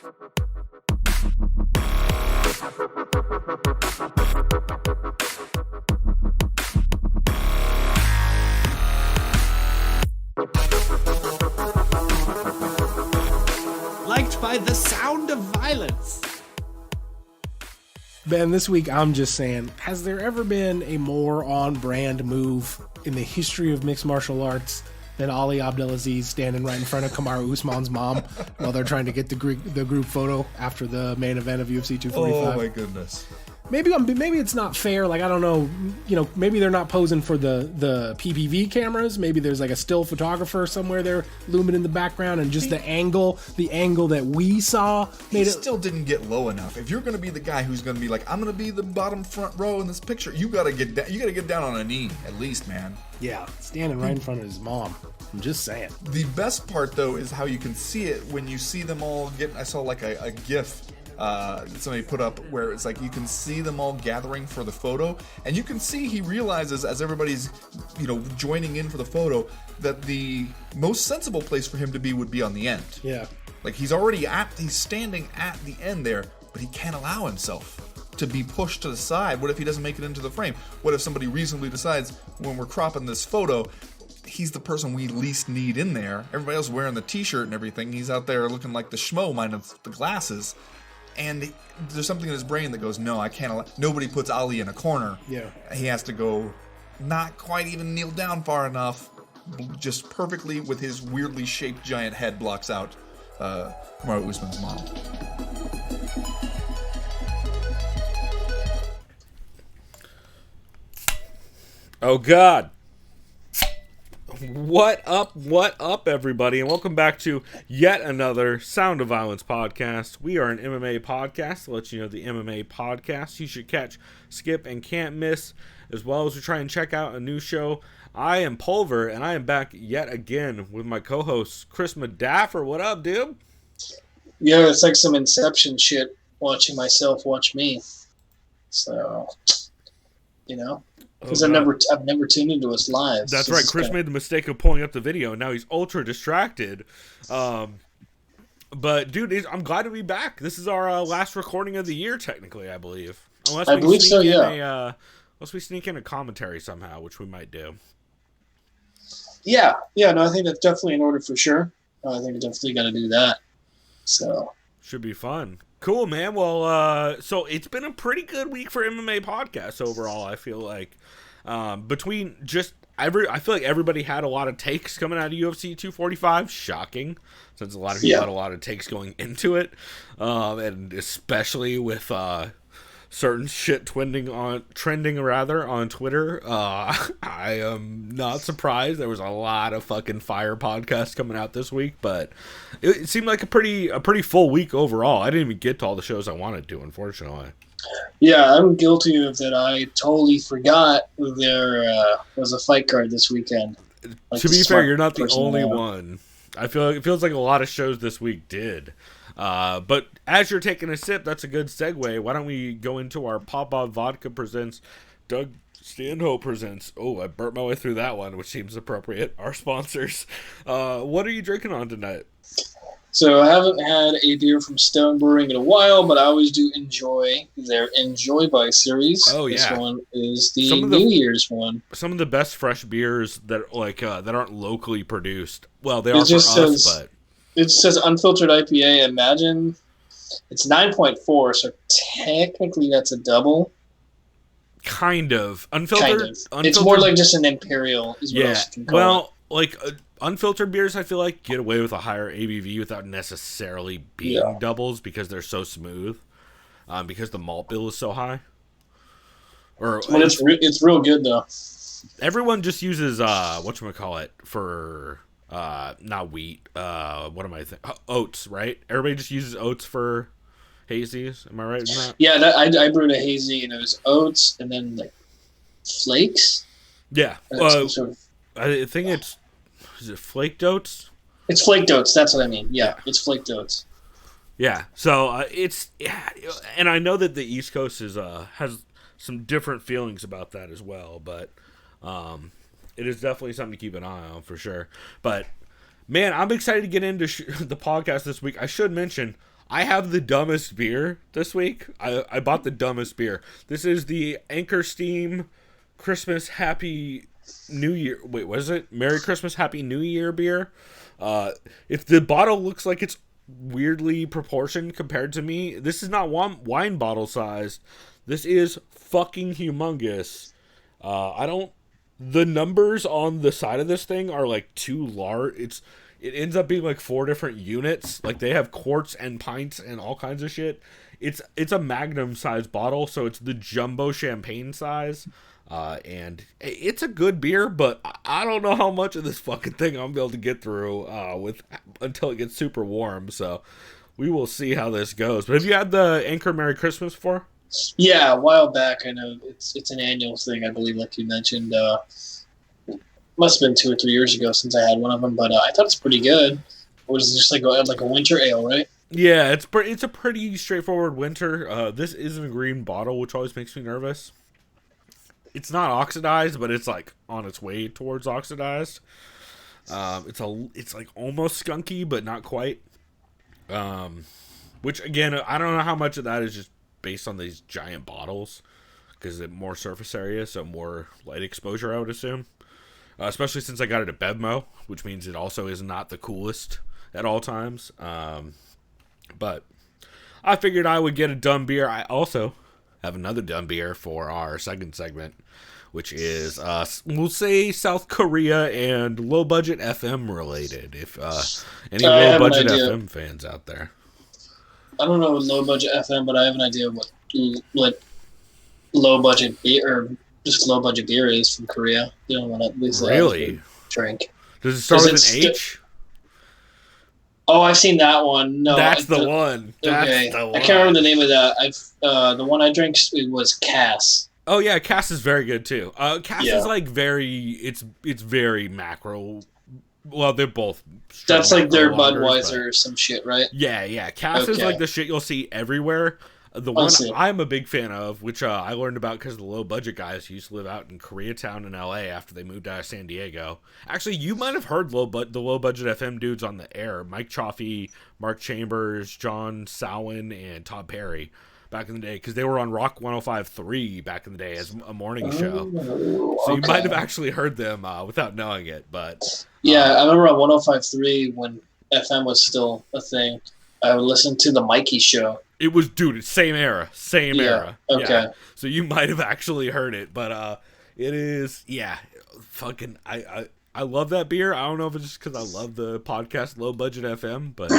Liked by the sound of violence. Ben, this week I'm just saying, has there ever been a more on-brand move in the history of mixed martial arts than Ali Abdelaziz standing right in front of Kamaru Usman's mom while they're trying to get the group photo after the main event of UFC 245? Oh my goodness. Maybe it's not fair. Like, I don't know. Maybe they're not posing for the PPV cameras. Maybe there's like a still photographer somewhere there looming in the background, and just the angle that we saw made it. Still didn't get low enough. If you're going to be the guy who's going to be like, I'm going to be the bottom front row in this picture, you got to get down. You got to get down on a knee at least, man. Yeah, standing right in front of his mom. I'm just saying. The best part though is how you can see it when you see them all get. I saw like a GIF. Somebody put up where it's like you can see them all gathering for the photo, and you can see he realizes as everybody's joining in for the photo that the most sensible place for him to be would be on the end. Yeah, like he's standing at the end there, but he can't allow himself to be pushed to the side. What if he doesn't make it into the frame? What if somebody reasonably decides when we're cropping this photo, he's the person we least need in there? Everybody else wearing the t-shirt and everything, he's out there looking like the schmo minus the glasses. And there's something in his brain that goes, no, I can't allow. Nobody puts Ali in a corner. Yeah. He has to go not quite even kneel down far enough, just perfectly with his weirdly shaped giant head blocks out Kamaru Usman's mom. Oh, God. What up, everybody, and welcome back to yet another Sound of Violence podcast. We are an MMA podcast to let you know the MMA podcast you should catch, skip, and can't miss, as well as we try and check out a new show. I am Pulver, and I am back yet again with my co-host, Chris Madaffer. What up, dude? Yeah, it's like some Inception shit, watching myself watch me. So, because I've never tuned into us live. That's right. Chris made the mistake of pulling up the video, and now he's ultra distracted. But dude, I'm glad to be back. This is our last recording of the year, technically, I believe. I believe so. Yeah. Unless we sneak in a commentary somehow, which we might do. Yeah. No, I think that's definitely in order for sure. I think we definitely got to do that. So should be fun. Cool, man. Well, so it's been a pretty good week for MMA podcasts overall. I feel like between just I feel like everybody had a lot of takes coming out of UFC 245. Shocking, since a lot of people had a lot of takes going into it, and especially with certain shit trending on Twitter. I am not surprised. There was a lot of fucking fire podcasts coming out this week, but it seemed like a pretty full week overall. I didn't even get to all the shows I wanted to, unfortunately. Yeah, I'm guilty of that. I totally forgot there was a fight card this weekend. Like, to be fair, you're not the only one. I feel like it feels like a lot of shows this week did. But as you're taking a sip, that's a good segue. Why don't we go into our Popov Vodka presents Doug Stanhope presents. Oh, I burnt my way through that one, which seems appropriate. Our sponsors. What are you drinking on tonight? So I haven't had a beer from Stone Brewing in a while, but I always do enjoy their Enjoy By series. Oh yeah, this one is the New Year's one. Some of the best fresh beers that that aren't locally produced. Well, they are for us, but it says unfiltered IPA. Imagine it's 9.4, so technically that's a double. Kind of unfiltered. It's more like just an imperial. Is what else you can call it. Unfiltered beers, I feel like, get away with a higher ABV without necessarily being doubles because they're so smooth, because the malt bill is so high. But it's real good though. Everyone just uses whatchamacallit for not wheat. What am I thinking? Oats, right? Everybody just uses oats for hazies. Am I right in that? Yeah, I brewed a hazy and it was oats and then like flakes. Yeah, I think is it flaked oats? It's flaked oats. That's what I mean. Yeah. It's flaked oats. Yeah. So and I know that the East Coast has some different feelings about that as well, but it is definitely something to keep an eye on for sure. But man, I'm excited to get into the podcast this week. I should mention I have the dumbest beer this week. I bought the dumbest beer. This is the Anchor Steam Christmas Happy New Year. Wait, what is it? Merry Christmas Happy New Year beer. If the bottle looks like it's weirdly proportioned compared to me, this is not wine bottle size. This is fucking humongous. The numbers on the side of this thing are like too large. It ends up being like 4 different units. Like they have quarts and pints and all kinds of shit. It's a Magnum size bottle, so it's the jumbo champagne size. And it's a good beer, but I don't know how much of this fucking thing I'm gonna be able to get through until it gets super warm. So we will see how this goes. But have you had the Anchor Merry Christmas before? Yeah, a while back. I know it's an annual thing, I believe, like you mentioned. Must have been 2 or 3 years ago since I had one of them, but I thought it's pretty good. What is it, just like a winter ale, right? Yeah, it's a pretty straightforward winter. This isn't a green bottle, which always makes me nervous. It's not oxidized, but it's like on its way towards oxidized. It's like almost skunky, but not quite. Which again, I don't know how much of that is just based on these giant bottles, because it's more surface area, so more light exposure, I would assume. Especially since I got it at Bevmo, which means it also is not the coolest at all times. But I figured I would get a dumb beer. I also have another dumb beer for our second segment, which is, we'll say South Korea and low-budget FM related, if any low-budget FM fans out there. I don't know low-budget FM, but I have an idea what low-budget beer, or just low-budget beer is from Korea. You don't want to at least really drink. Does it start with an H? Oh, I've seen that one. No, that's the one. Okay, I can't remember the name of that. The one I drank was Cass. Oh yeah, Cass is very good too. Cass is like it's very macro. Well, they're both. That's like their Budweiser or some shit, right? Yeah. Cass is like the shit you'll see everywhere. The one I'm a big fan of, which I learned about because the low budget guys who used to live out in Koreatown in LA after they moved out of San Diego. Actually, you might have heard the low budget FM dudes on the air: Mike Chaffee, Mark Chambers, John Sowen, and Todd Perry back in the day, because they were on Rock 105.3 back in the day as a morning show. So you might have actually heard them without knowing it. But yeah, I remember on 105.3 when FM was still a thing. I would listen to the Mikey show. It was, dude, same era. Okay. Yeah. So you might have actually heard it, but it is, fucking, I love that beer. I don't know if it's just because I love the podcast Low Budget FM, but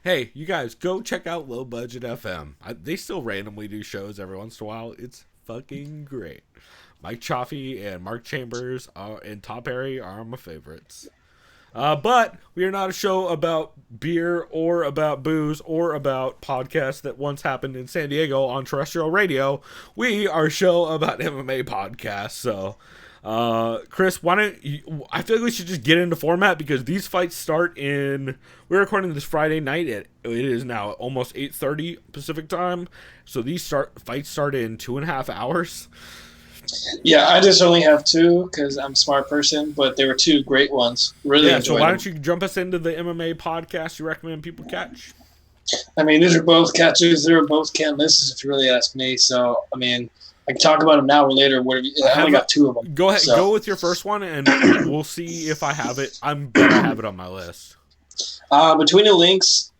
hey, you guys, go check out Low Budget FM. They still randomly do shows every once in a while. It's fucking great. Mike Chaffee and Mark Chambers and Todd Perry are my favorites. But we are not a show about beer or about booze or about podcasts that once happened in San Diego on terrestrial radio. We are a show about MMA podcasts. So, Chris, why don't you, I feel like we should just get into format, because these fights start we're recording this Friday night. It is now almost 8:30 Pacific time. So these fights start in 2.5 hours. Yeah, I just only have 2 because I'm a smart person, but there were 2 great ones. Really enjoyed so why don't you jump us into the MMA podcast you recommend people catch? I mean, these are both catches. They're both can't misses, if you really ask me. So, I mean, I can talk about them now or later. I only got 2 of them. Go ahead, go with your first one, and we'll see if I have it. I'm gonna have it on my list. Between the links,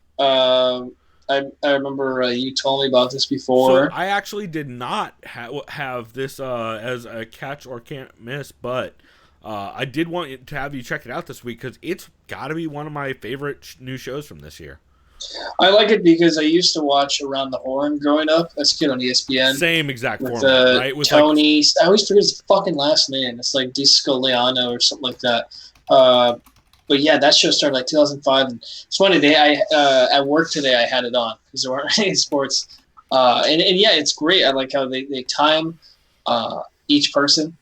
I remember you told me about this before. So I actually did not have this as a catch or can't miss, but I did want to have you check it out this week, because it's got to be one of my favorite new shows from this year. I like it because I used to watch Around the Horn growing up as a kid on ESPN. Same exact with, format, right? With Tony, I always forget his fucking last name. It's like Disco Leano or something like that. But yeah, that show started like 2005. And it's funny, at work today I had it on because there weren't any sports. And yeah, it's great. I like how they time each person,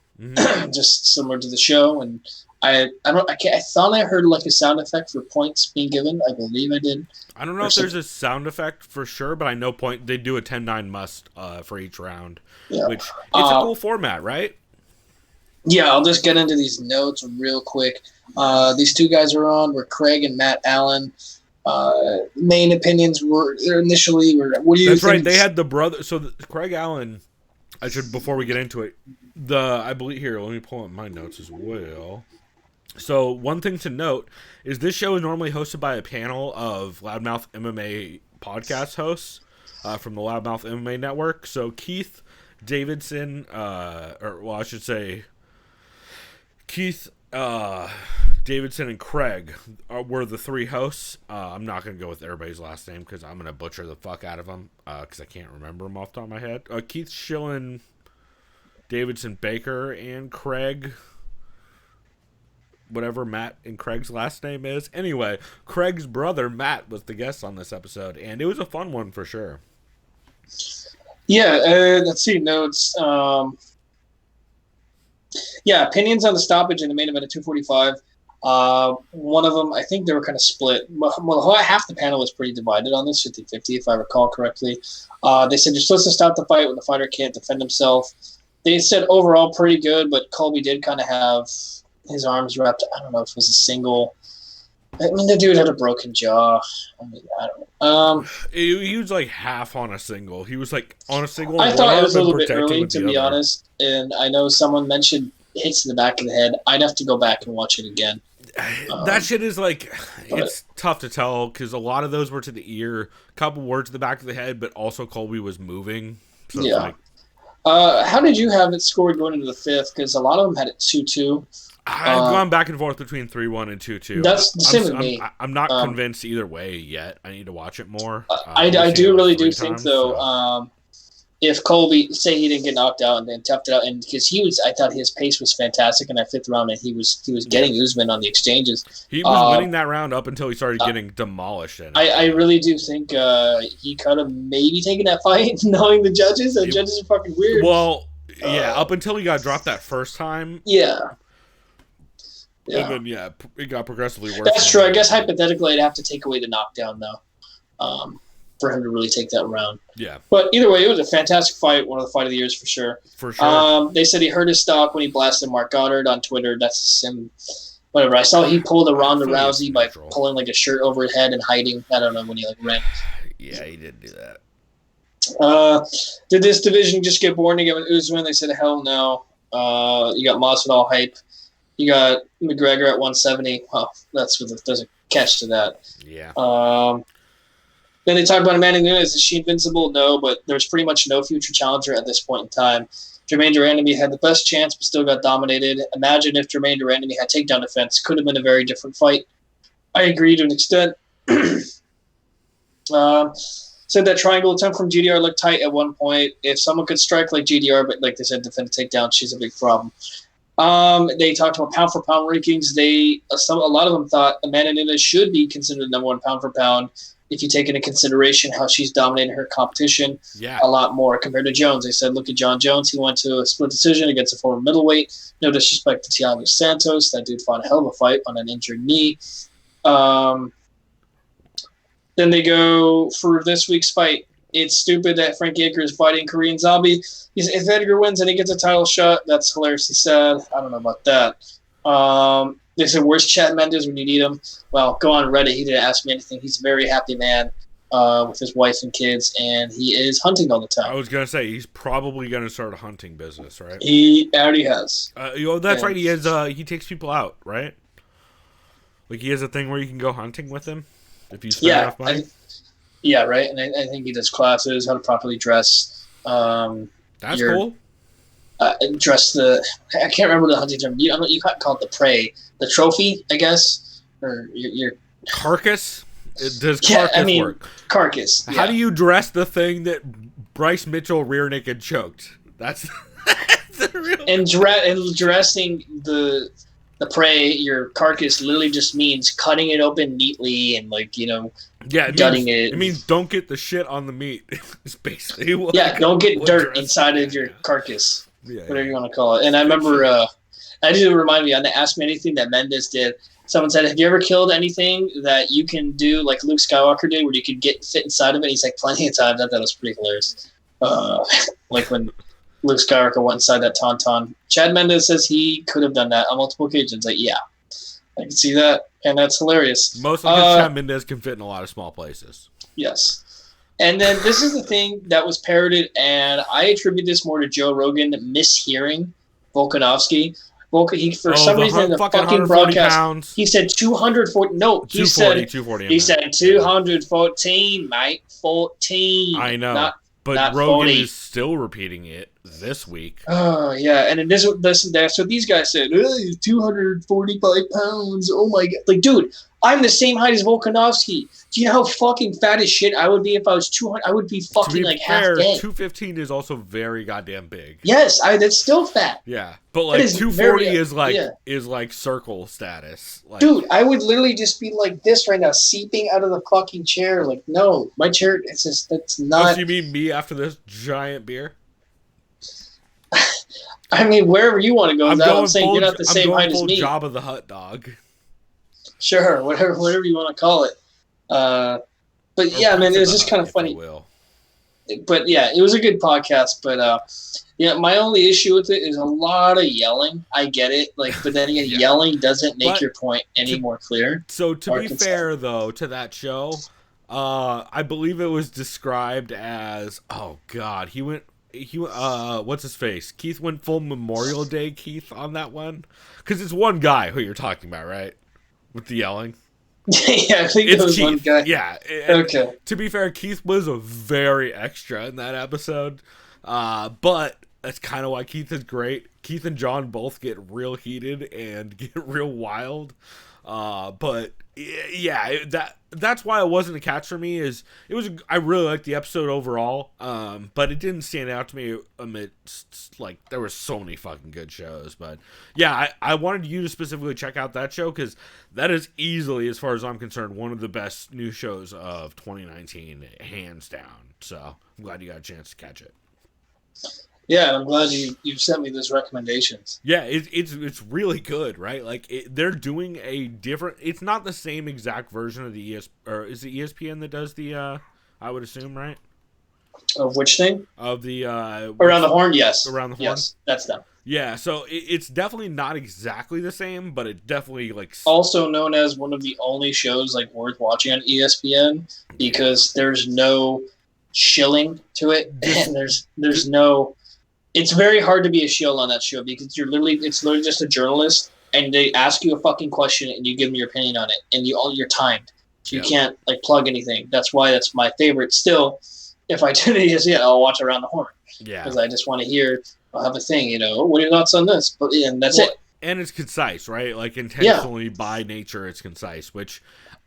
just similar to the show. And I thought I heard like a sound effect for points being given. I believe I did. I don't know if there's a sound effect for sure, but I know they do a 10-9 must for each round, which it's a cool format, right? Yeah, I'll just get into these notes real quick. These 2 guys are on were Craig and Matt Allen. Main opinions were initially. What do you? That's think? right. They had the brother. So Craig Allen. I should before we get into it. I believe here. Let me pull up my notes as well. So one thing to note is this show is normally hosted by a panel of Loudmouth MMA podcast hosts from the Loudmouth MMA network. So Keith Davidson, I should say Keith Davidson and Craig were the three hosts. I'm not going to go with everybody's last name because I'm going to butcher the fuck out of them because I can't remember them off the top of my head. Keith Schillen, Davidson Baker, and Craig... whatever Matt and Craig's last name is. Anyway, Craig's brother, Matt, was the guest on this episode, and it was a fun one for sure. Yeah, let's see, notes. Opinions on the stoppage in the main event at 245. One of them, I think they were kind of split. Well, half the panel was pretty divided on this, 50-50, if I recall correctly. They said you're supposed to stop the fight when the fighter can't defend himself. They said overall pretty good, but Colby did kind of have his arms wrapped. I don't know if it was a single. I mean, the dude had a broken jaw. I mean, I don't know. He was like half on a single. He was like on a single. I thought it was a little bit early, to be honest. And I know someone mentioned hits in the back of the head. I'd have to go back and watch it again. That shit is like, it's tough to tell because a lot of those were to the ear, a couple were to the back of the head, but also Colby was moving. So yeah. How did you have it scored going into the fifth? Because a lot of them had it 2-2. I've gone back and forth between 3-1 and 2-2. That's the same with me. I'm not convinced either way yet. I need to watch it more. I do really do think, though, if Colby, say he didn't get knocked out and then toughed it out, and because I thought his pace was fantastic in that fifth round, and he was getting Usman on the exchanges. He was winning that round up until he started getting demolished. In it. I really do think he could have maybe taken that fight, knowing the judges. The judges are fucking weird. Well, yeah, up until he got dropped that first time. Yeah. And then, it got progressively worse. That's true. I guess hypothetically, I'd have to take away the knockdown, though, for him to really take that round. Yeah. But either way, it was a fantastic fight. One of the fight of the years for sure. For sure. They said he hurt his stock when he blasted Mark Goddard on Twitter. That's him. Whatever. I saw he pulled a Ronda Rousey by pulling like a shirt over his head and hiding. I don't know when he ran. Yeah, he did do that. Did this division just get boring again with Usman? They said hell no. You got Masvidal hype. You got McGregor at 170. Well, there's a catch to that. Yeah. Then they talked about Amanda Nunes. Is she invincible? No, but there's pretty much no future challenger at this point in time. Jermaine Durandamy had the best chance, but still got dominated. Imagine if Jermaine Durandamy had takedown defense. Could have been a very different fight. I agree to an extent. Said that triangle attempt from GDR looked tight at one point. If someone could strike like GDR, but like they said, defend a takedown, she's a big problem. They talked about pound for pound rankings. A lot of them thought Amanda Nunes should be considered the number one pound for pound if you take into consideration how she's dominated her competition a lot more compared to Jones. They said, look at John Jones. He went to a split decision against a former middleweight. No disrespect to Thiago Santos. That dude fought a hell of a fight on an injured knee. Then they go for this week's fight. It's stupid that Frankie Edgar is fighting Korean Zombie. If Edgar wins and he gets a title shot, that's hilariously sad. I don't know about that. They said, where's Chad Mendes when you need him? Well, go on Reddit. He didn't ask me anything. He's a very happy man with his wife and kids, and he is hunting all the time. I was going to say, he's probably going to start a hunting business, right? He already has. That's right. He is. He takes people out, right? Like, he has a thing where you can go hunting with him if you spend enough money. Yeah, right. And I think he does classes, how to properly dress. That's cool. Dress I can't remember the hunting term. You can't call it the prey, the trophy, I guess, or your carcass. Does carcass work? Carcass. Yeah. How do you dress the thing that Bryce Mitchell rear naked choked? That's the real. And dressing the prey, your carcass literally just means cutting it open neatly and gutting it. It means don't get the shit on the meat. It's basically what. Yeah, don't get dirt inside of your carcass. Yeah, whatever you want to call it. And I remember, I just remind me on the Ask Me Anything that Mendes did. Someone said, "Have you ever killed anything that you can do like Luke Skywalker did, where you could fit inside of it?" He's like, "Plenty of times." I thought it was pretty hilarious. Like when Luke Skywalker went inside that tauntaun. Chad Mendes says he could have done that on multiple occasions. Like, yeah, I can see that, and that's hilarious. Mostly because Chad Mendez can fit in a lot of small places. Yes. And then this is the thing that was parroted, and I attribute this more to Joe Rogan mishearing Volkanovski. For some reason in the fucking broadcast, pounds. He said 240. No, he said 214, mate. 14. I know, but not Rogan 40. is still repeating it this week. Oh yeah, and then that's what these guys said. Oh, 245 pounds. Oh my god, like dude, I'm the same height as Volkanovski. Do you know how fucking fat as shit I would be if I was 200? I would be fucking like half dead. 215 is also very goddamn big. Yes, that's still fat. Yeah, but like 240 is like circle status. Like, dude, I would literally just be like this right now, seeping out of the fucking chair. Like, no, my chair. It's not. Oh, so you mean me after this giant beer? I mean, wherever you want to go, I'm saying you're not the same height as me. Jabba the Hutt dog. Sure, whatever you want to call it. But yeah, man, it was just kind of funny. But yeah, it was a good podcast. But yeah, my only issue with it is a lot of yelling. I get it, but then again, yelling doesn't make your point any more clear. So to be fair, though, to that show, I believe it was described as, oh god, he went what's his face? Keith went full Memorial Day Keith on that one, because it's one guy who you're talking about, right? With the yelling. Yeah, I think it was Keith. One guy. Yeah. Okay. To be fair, Keith was a very extra in that episode, but that's kind of why Keith is great. Keith and John both get real heated and get real wild, but yeah, that's why it wasn't a catch for me. I really liked the episode overall, but it didn't stand out to me amidst, like, there were so many fucking good shows. But yeah, I wanted you to specifically check out that show, because that is easily, as far as I'm concerned, one of the best new shows of 2019, hands down. So I'm glad you got a chance to catch it. Yeah, I'm glad you sent me those recommendations. Yeah, it's really good, right? Like, they're doing a different. It's not the same exact version of the or is it ESPN that does the? I would assume, right? Of which thing? Of the Around the Horn, yes. Around the Horn, yes, that's them. Yeah, so it's definitely not exactly the same, but it definitely also known as one of the only shows worth watching on ESPN, because there's no shilling to it, and there's no. It's very hard to be a shill on that show, because it's literally just a journalist, and they ask you a fucking question and you give them your opinion on it, and you're timed. So you can't plug anything. That's why that's my favorite. Still, if I do this, I'll watch Around the Horn. Yeah. Because I just want to hear, I'll have a thing, what are your thoughts on this? But and that's it. And it's concise, right? Like, intentionally by nature, it's concise, which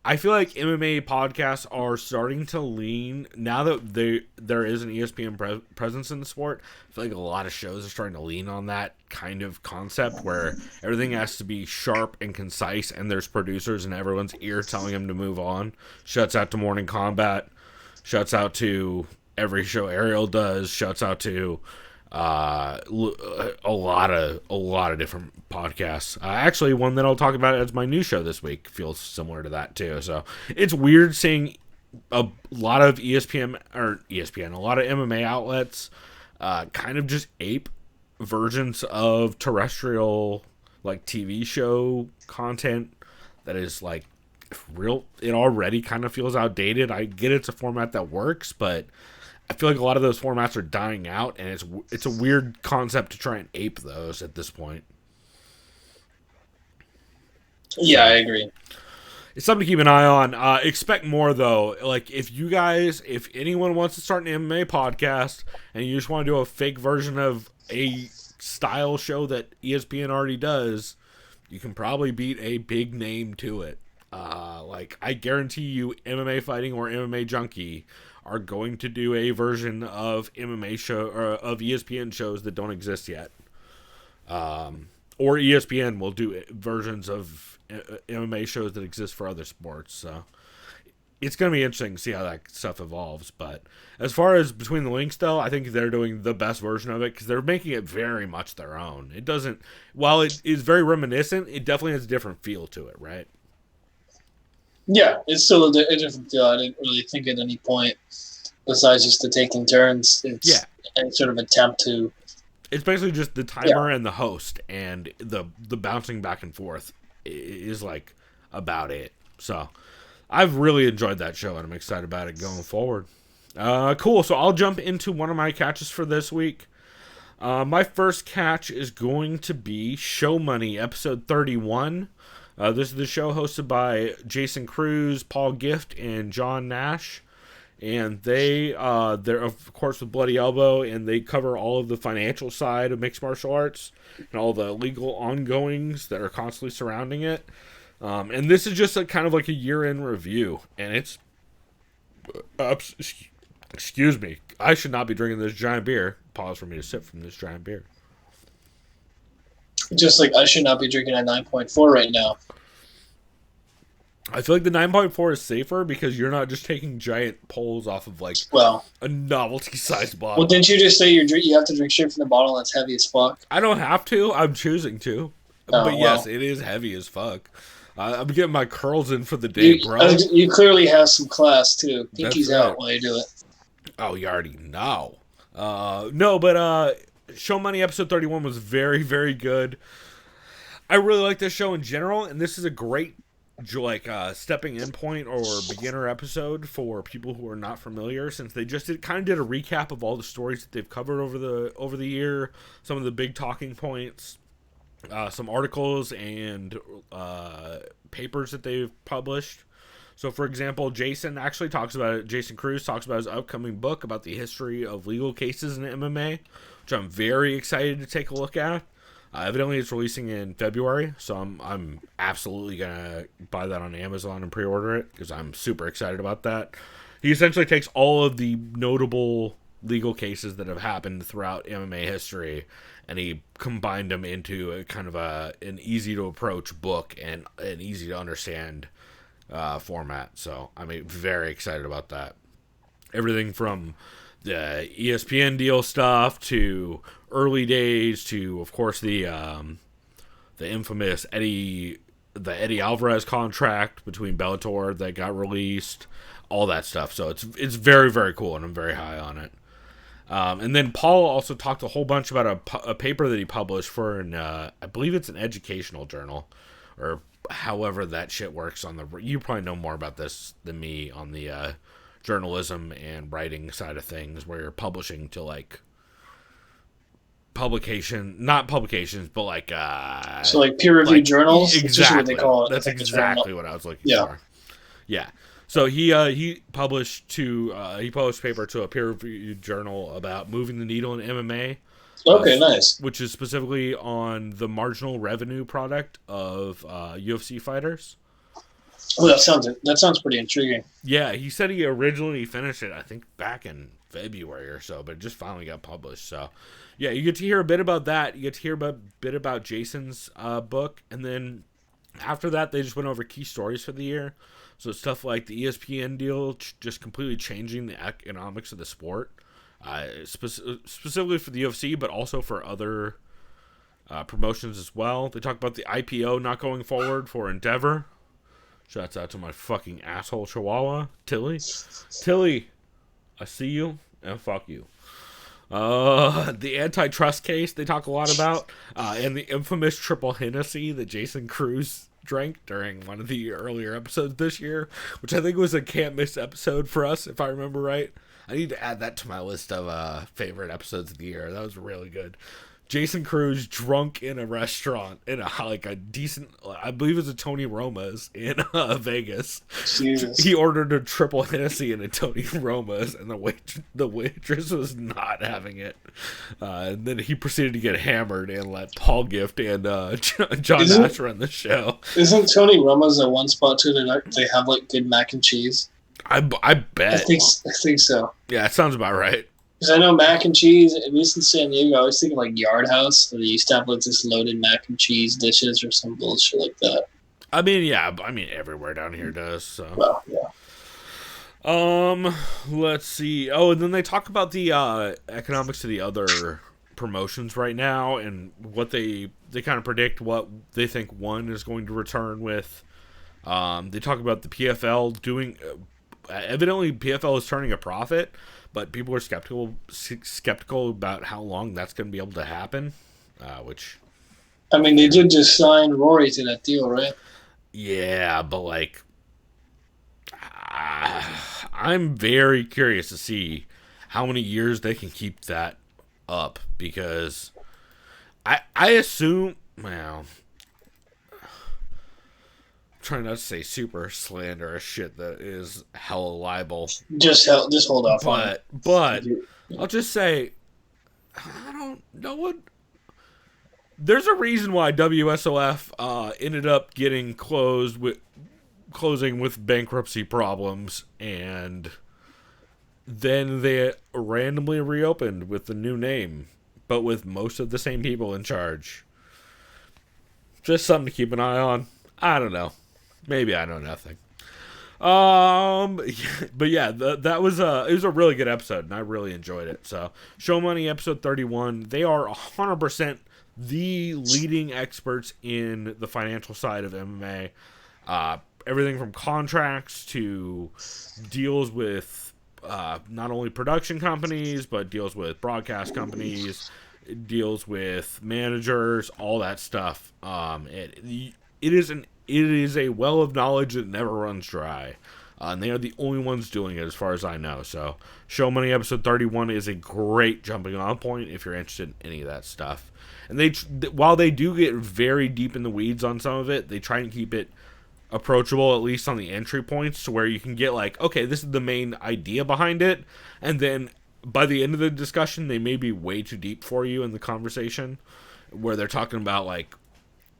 I feel like MMA podcasts are starting to lean, now that there is an ESPN presence in the sport. I feel like a lot of shows are starting to lean on that kind of concept, where everything has to be sharp and concise, and there's producers in everyone's ear telling them to move on. Shouts out to Morning Combat. Shouts out to every show Ariel does. Shouts out to a lot of different podcasts. Actually, one that I'll talk about as my new show this week feels similar to that too. So it's weird seeing a lot of a lot of MMA outlets kind of just ape versions of terrestrial TV show content that is real. It already kind of feels outdated. I get it's a format that works, but I feel like a lot of those formats are dying out, and it's a weird concept to try and ape those at this point. Yeah, I agree. It's something to keep an eye on. Expect more, though. If anyone wants to start an MMA podcast and you just want to do a fake version of a style show that ESPN already does, you can probably beat a big name to it. I guarantee you, MMA Fighting or MMA Junkie are going to do a version of MMA show or of ESPN shows that don't exist yet. Or ESPN will do versions of MMA shows that exist for other sports. So it's going to be interesting to see how that stuff evolves. But as far as Between the Links, though, I think they're doing the best version of it, because they're making it very much their own. It doesn't, while it is very reminiscent, it definitely has a different feel to it, right? Yeah, it's still a different feel. I didn't really think at any point, besides just the taking turns, it's a sort of attempt to... It's basically just the timer and the host and the bouncing back and forth. is like about it. So I've really enjoyed that show, and I'm excited about it going forward. Cool. So I'll jump into one of my catches for this week. My first catch is going to be Show Money, episode 31. This is the show hosted by Jason Cruz, Paul Gift, and John Nash. And they're, of course, with Bloody Elbow, and they cover all of the financial side of mixed martial arts and all the legal ongoings that are constantly surrounding it. And this is just kind of like a year-end review. And it's... excuse me. I should not be drinking this giant beer. Pause for me to sip from this giant beer. Just like I should not be drinking a 9.4 right now. I feel like the 9.4 is safer because you're not just taking giant pulls off of like a novelty-sized bottle. Well, didn't you just say you have to drink straight from the bottle and it's heavy as fuck? I don't have to. I'm choosing to. But yes, it is heavy as fuck. I'm getting my curls in for the day, bro. You clearly have some class, too. Pinky's out while you do it. Oh, you already know. No, but Show Money episode 31 was very, very good. I really like this show in general, and this is a great stepping in point or beginner episode for people who are not familiar, since they just kind of did a recap of all the stories that they've covered over the year, some of the big talking points, some articles and papers that they've published. So, for example, Jason Cruz talks about his upcoming book about the history of legal cases in MMA, which I'm very excited to take a look at. Evidently, it's releasing in February, so I'm absolutely going to buy that on Amazon and pre-order it, because I'm super excited about that. He essentially takes all of the notable legal cases that have happened throughout MMA history, and he combined them into a kind of an easy-to-approach book and an easy-to-understand format. So I'm very excited about that. Everything from the ESPN deal stuff to early days to, of course, the infamous Eddie Alvarez contract between Bellator that got released, all that stuff. So it's very, very cool, and I'm very high on it. And then Paul also talked a whole bunch about a paper that he published for I believe it's an educational journal, or however that shit works you probably know more about this than me on the journalism and writing side of things, where you're publishing to like not publications, but like so like peer-reviewed journals. Exactly, what they call it. That's exactly what I was looking for. Yeah. So he published a paper to a peer-reviewed journal about moving the needle in MMA. Okay, nice. Which is specifically on the marginal revenue product of UFC fighters. Oh, that sounds pretty intriguing. Yeah, he said he originally finished it, I think, back in February or so, but it just finally got published. So, yeah, you get to hear a bit about that. You get to hear a bit about Jason's book, and then after that, they just went over key stories for the year. So stuff like the ESPN deal, just completely changing the economics of the sport. Specifically for the UFC, but also for other promotions as well. They talk about the IPO not going forward for Endeavor. Shouts out to my fucking asshole chihuahua, Tilly. Tilly, I see you, and fuck you. The antitrust case they talk a lot about, and the infamous triple Hennessy that Jason Cruz drank during one of the earlier episodes this year, which I think was a can't miss episode for us, if I remember right. I need to add that to my list of favorite episodes of the year. That was really good. Jason Cruz drunk in a restaurant in a decent, I believe it was a Tony Roma's in Vegas. Jesus. He ordered a triple Hennessy and a Tony Roma's, and the waitress was not having it. And then he proceeded to get hammered and let Paul Gift and John Nash run the show. Isn't Tony Roma's the one spot too that they have like good mac and cheese? I bet. I think so. Yeah, it sounds about right. Because I know mac and cheese, at least in San Diego, I was thinking like Yard House, where they used to have like this loaded mac and cheese dishes or some bullshit like that. I mean, yeah, everywhere down here does. So. Well, yeah. Let's see. Oh, and then they talk about the economics of the other promotions right now, and what they kind of predict what they think one is going to return with. They talk about the PFL doing. Evidently, PFL is turning a profit, but people are skeptical about how long that's going to be able to happen. Which I mean, they did just sign Rory to that deal, right? Yeah, but like, I'm very curious to see how many years they can keep that up, because I assume, well, trying not to say super slanderous shit that is hella libel. Just hold off on it. But I'll just say, I don't know what. There's a reason why WSOF ended up getting closing with bankruptcy problems, and then they randomly reopened with the new name, but with most of the same people in charge. Just something to keep an eye on. I don't know. Maybe I know nothing. But yeah, that was it was a really good episode, and I really enjoyed it. So, Show Money episode 31. They are 100% the leading experts in the financial side of MMA. Everything from contracts to deals with not only production companies, but deals with broadcast companies, deals with managers, all that stuff. It is a well of knowledge that never runs dry. And they are the only ones doing it as far as I know. So, Show Money episode 31 is a great jumping on point if you're interested in any of that stuff. And while they do get very deep in the weeds on some of it, they try and keep it approachable, at least on the entry points, to where you can get like, okay, this is the main idea behind it. And then by the end of the discussion, they may be way too deep for you in the conversation, where they're talking about like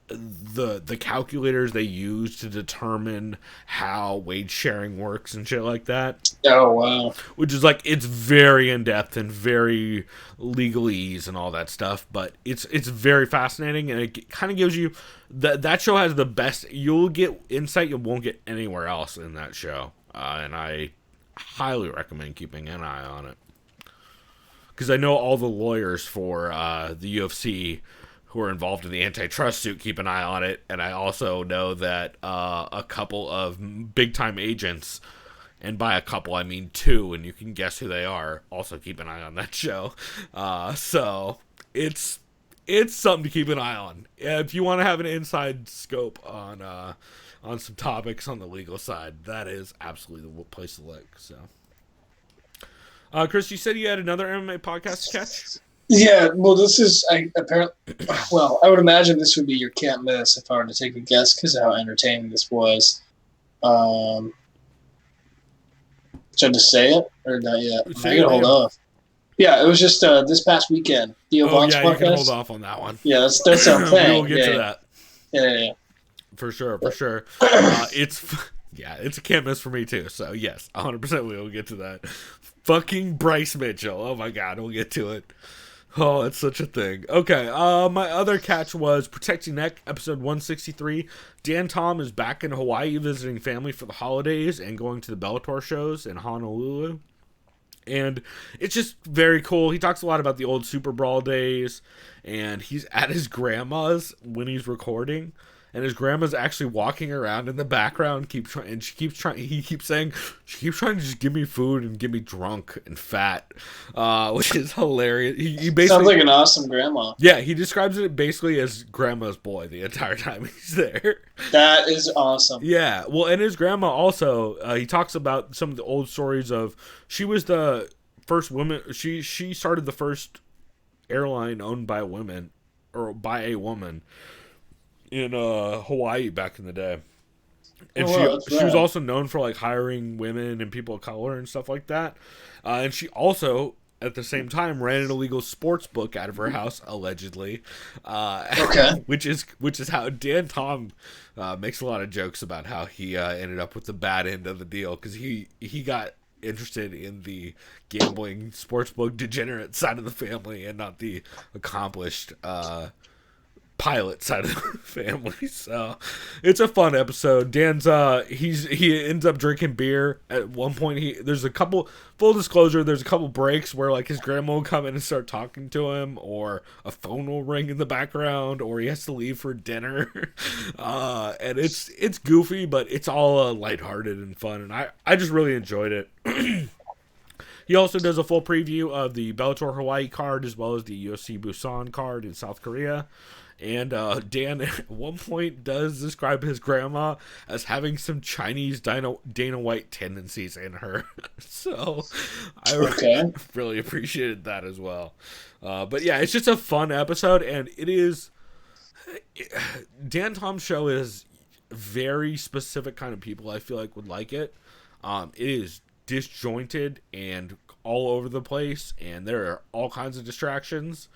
the calculators they use to determine how wage sharing works and shit like that. Oh, wow. Which is like, it's very in depth and very legalese and all that stuff, but it's very fascinating, and it kind of gives you that show has the best. You'll get insight you won't get anywhere else in that show, and I highly recommend keeping an eye on it, because I know all the lawyers for the UFC who are involved in the antitrust suit keep an eye on it, and I also know that a couple of big-time agents, and by a couple I mean two, and you can guess who they are, also keep an eye on that show. So it's something to keep an eye on. If you want to have an inside scope on some topics on the legal side, that is absolutely the place to look. So, Chris, you said you had another MMA podcast to catch? Yeah, well, this is apparently. Well, I would imagine this would be your can't miss if I were to take a guess, because of how entertaining this was. Should I just say it or not yet? I gotta hold off. Yeah, it was just this past weekend. Theo Von's podcast. You can hold off on that one. Yeah, that's what I'm saying. We'll get to that. Yeah. For sure. It's a can't miss for me too. So yes, 100% we will get to that. Fucking Bryce Mitchell. Oh my God, we'll get to it. Oh, it's such a thing. Okay, my other catch was Protecting Neck, episode 163. Dan Tom is back in Hawaii visiting family for the holidays and going to the Bellator shows in Honolulu. And it's just very cool. He talks a lot about the old Super Brawl days, and he's at his grandma's when he's recording. And his grandma's actually walking around in the background, he keeps trying to just give me food and get me drunk and fat, which is hilarious. He basically sounds like an awesome grandma. Yeah, he describes it basically as grandma's boy the entire time he's there. That is awesome. Yeah, well, and his grandma also, he talks about some of the old stories of, she was the first woman, she started the first airline owned by women, or by a woman, in Hawaii back in the day. And she was also known for like hiring women and people of color and stuff like that. And she also, at the same time, ran an illegal sports book out of her house, allegedly. Which is how Dan Tom makes a lot of jokes about how he ended up with the bad end of the deal, because he got interested in the gambling sportsbook degenerate side of the family and not the accomplished pilot side of the family. So it's a fun episode. Dan's he ends up drinking beer at one point. There's a couple, full disclosure, there's a couple breaks where like his grandma will come in and start talking to him, or a phone will ring in the background, or he has to leave for dinner. And it's goofy, but it's all lighthearted and fun, and I just really enjoyed it. He also does a full preview of the Bellator Hawaii card as well as the UFC Busan card in South Korea. And Dan at one point does describe his grandma as having some Chinese Dana White tendencies in her. So I really appreciated that as well. But yeah, it's just a fun episode, and it is... Dan Tom's show is very specific kind of people I feel like would like it. It is disjointed and all over the place, and there are all kinds of distractions.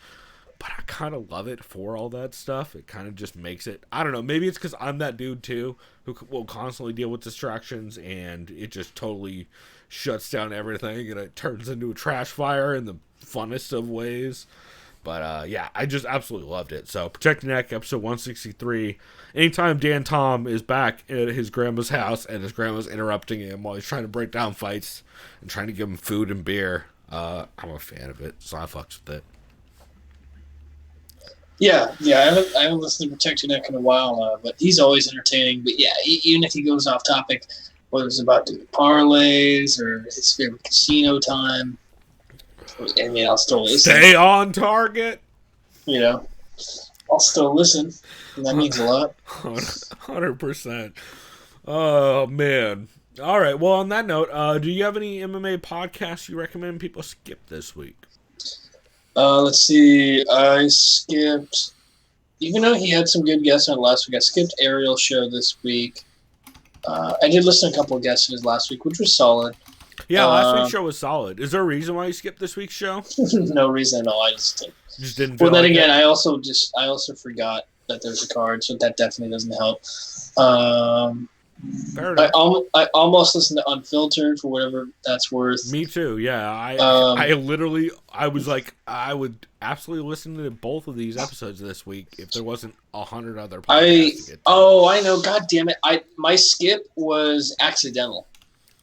But I kind of love it for all that stuff. It kind of just makes it... I don't know. Maybe it's because I'm that dude, too, who will constantly deal with distractions, and it just totally shuts down everything, and it turns into a trash fire in the funnest of ways. But, yeah, I just absolutely loved it. So, Protect Your Neck, episode 163. Anytime Dan Tom is back at his grandma's house, and his grandma's interrupting him while he's trying to break down fights and trying to give him food and beer, I'm a fan of it, so I fucks with it. Yeah, I haven't listened to Protect Your Neck in a while, but he's always entertaining. But yeah, even if he goes off topic, whether it's about doing parlays or his favorite casino time, I mean, I'll still listen. Stay on target. You know, I'll still listen, and that means a lot. 100%. Oh, man. All right, well, on that note, do you have any MMA podcasts you recommend people skip this week? Let's see. I skipped, even though he had some good guests on last week, I skipped Ariel's show this week. I did listen to a couple of guests in his last week, which was solid. Yeah, last week's show was solid. Is there a reason why you skipped this week's show? No reason at all. I just didn't. Feel well, then like again, it? I also forgot that there's a card, so that definitely doesn't help. Fair enough. I almost listened to Unfiltered for whatever that's worth. Me too. Yeah, I was like, I would absolutely listen to both of these episodes this week if there wasn't 100 other podcasts to get to. I know. God damn it! My skip was accidental,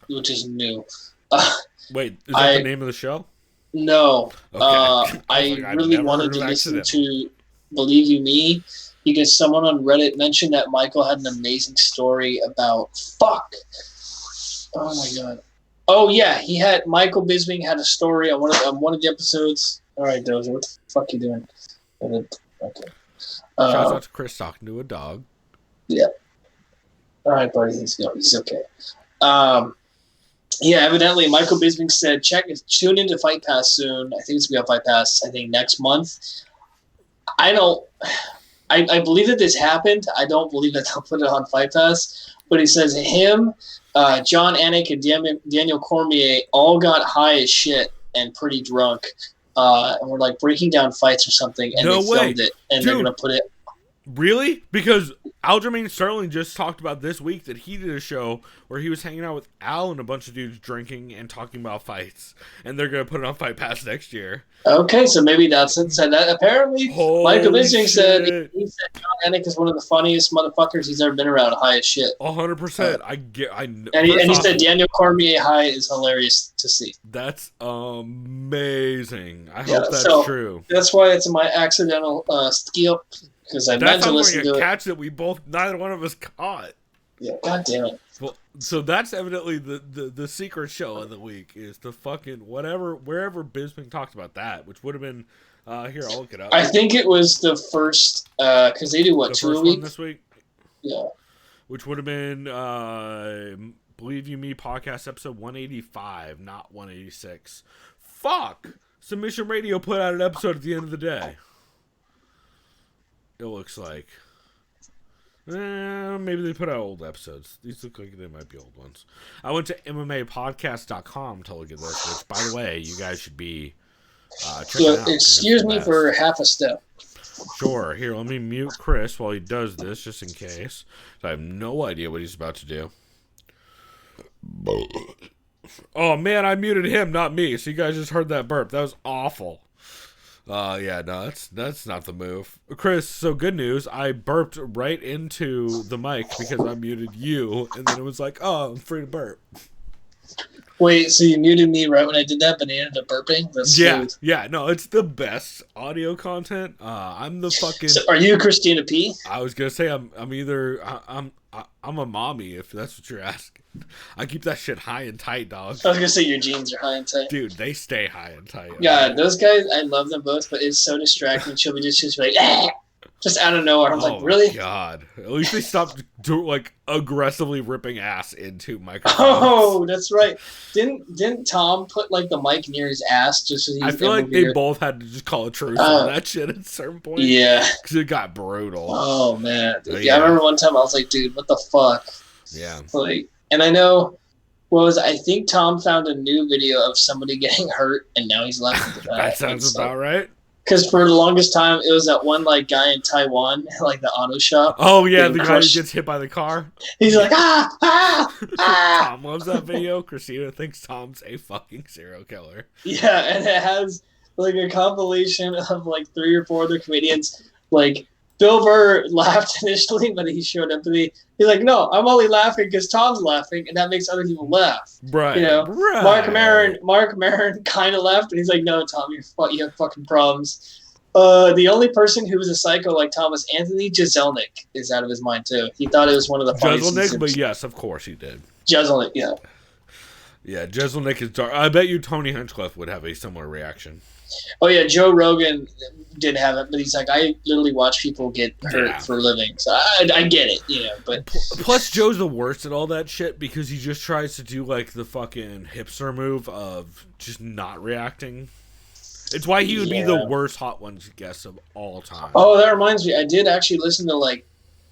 which is new. Wait, is that the name of the show? No. Okay. I really wanted to listen to Believe You Me because someone on Reddit mentioned that Michael had an amazing story about Oh my god. Oh yeah, Michael Bisping had a story on one of the episodes. All right, Dozer, what the fuck you doing? Okay. Shout out to Chris talking to a dog. Yeah. All right, buddy. He's okay. Yeah, evidently Michael Bisping said, tune into Fight Pass soon. I think it's going to be on Fight Pass, next month. I believe that this happened. I don't believe that they'll put it on Fight Pass. But he says him, John Anik, and Daniel Cormier all got high as shit and pretty drunk. And were like breaking down fights or something. And they filmed it. And they're going to put it. Really? Because Aljamain Sterling just talked about this week that he did a show where he was hanging out with Al and a bunch of dudes drinking and talking about fights, and they're going to put it on Fight Pass next year. Okay, so maybe that's it. So that apparently Michael Bisping said John Anik is one of the funniest motherfuckers he's ever been around, high as shit. 100%. And he said Daniel Cormier high is hilarious to see. That's amazing. I hope that's true. That's why it's my accidental skip. Because I meant to listen to it. Catch that neither one of us caught. Yeah, god damn it. Well, so that's evidently the secret show of the week is the fucking wherever Bisping talked about that, which would have been here. I'll look it up. I think it was the first because they do the 2 a first week one this week. Yeah, which would have been Believe You Me podcast episode 185, not 186. Fuck! Submission Radio put out an episode at the end of the day. It looks like. Maybe they put out old episodes. These look like they might be old ones. I went to MMApodcast.com to look at this, which, by the way, you guys should be checking out. Excuse me for half a step. Sure. Here, let me mute Chris while he does this, just in case. I have no idea what he's about to do. Oh, man, I muted him, not me. So you guys just heard that burp. That was awful. Yeah, no, that's not the move. Chris, so good news. I burped right into the mic because I muted you, and then it was like, oh, I'm free to burp. Wait, so you muted me right when I did that, but you ended up burping? That's smooth. Yeah, no, it's the best audio content. I'm the fucking... So are you Christina P? I was gonna say I'm I'm a mommy, if that's what you're asking. I keep that shit high and tight, dog. I was gonna say your jeans are high and tight. Dude, they stay high and tight. Yeah, those guys, I love them both, but it's so distracting. She'll be just like, ah! Just out of nowhere. I'm like, really? God. At least they stopped aggressively ripping ass into microphones. Oh, that's right. Didn't Tom put like the mic near his ass just so he? I feel like they both had to just call a truce on that shit at a certain point. Yeah, because it got brutal. Oh man, yeah. I remember one time I was like, dude, what the fuck? Yeah. Like, and I know. I think Tom found a new video of somebody getting hurt, and now he's laughing at that. That sounds about right. Because for the longest time, it was that one like guy in Taiwan, like the auto shop. Oh yeah, the guy who gets hit by the car. He's like, ah. Tom loves that video. Christina thinks Tom's a fucking serial killer. Yeah, and it has like a compilation of like 3 or 4 other comedians. Like Bill Burr laughed initially, but he showed empathy. He's like, no, I'm only laughing because Tom's laughing, and that makes other people laugh. Right. You know, right. Mark Maron kind of laughed, and he's like, no, Tom, you have fucking problems. The only person who was a psycho like Thomas Anthony Jeselnik is out of his mind too. He thought it was one of the funniest. Jeselnik, but yes, of course he did. Jeselnik, yeah. Yeah, Jeselnik is dark. I bet you Tony Hinchcliffe would have a similar reaction. Oh yeah, Joe Rogan did have it, but he's like, I literally watch people get hurt for a living, so I get it, you know. But plus, Joe's the worst at all that shit because he just tries to do like the fucking hipster move of just not reacting. It's why he would be the worst Hot Ones guest of all time. Oh, that reminds me, I did actually listen to like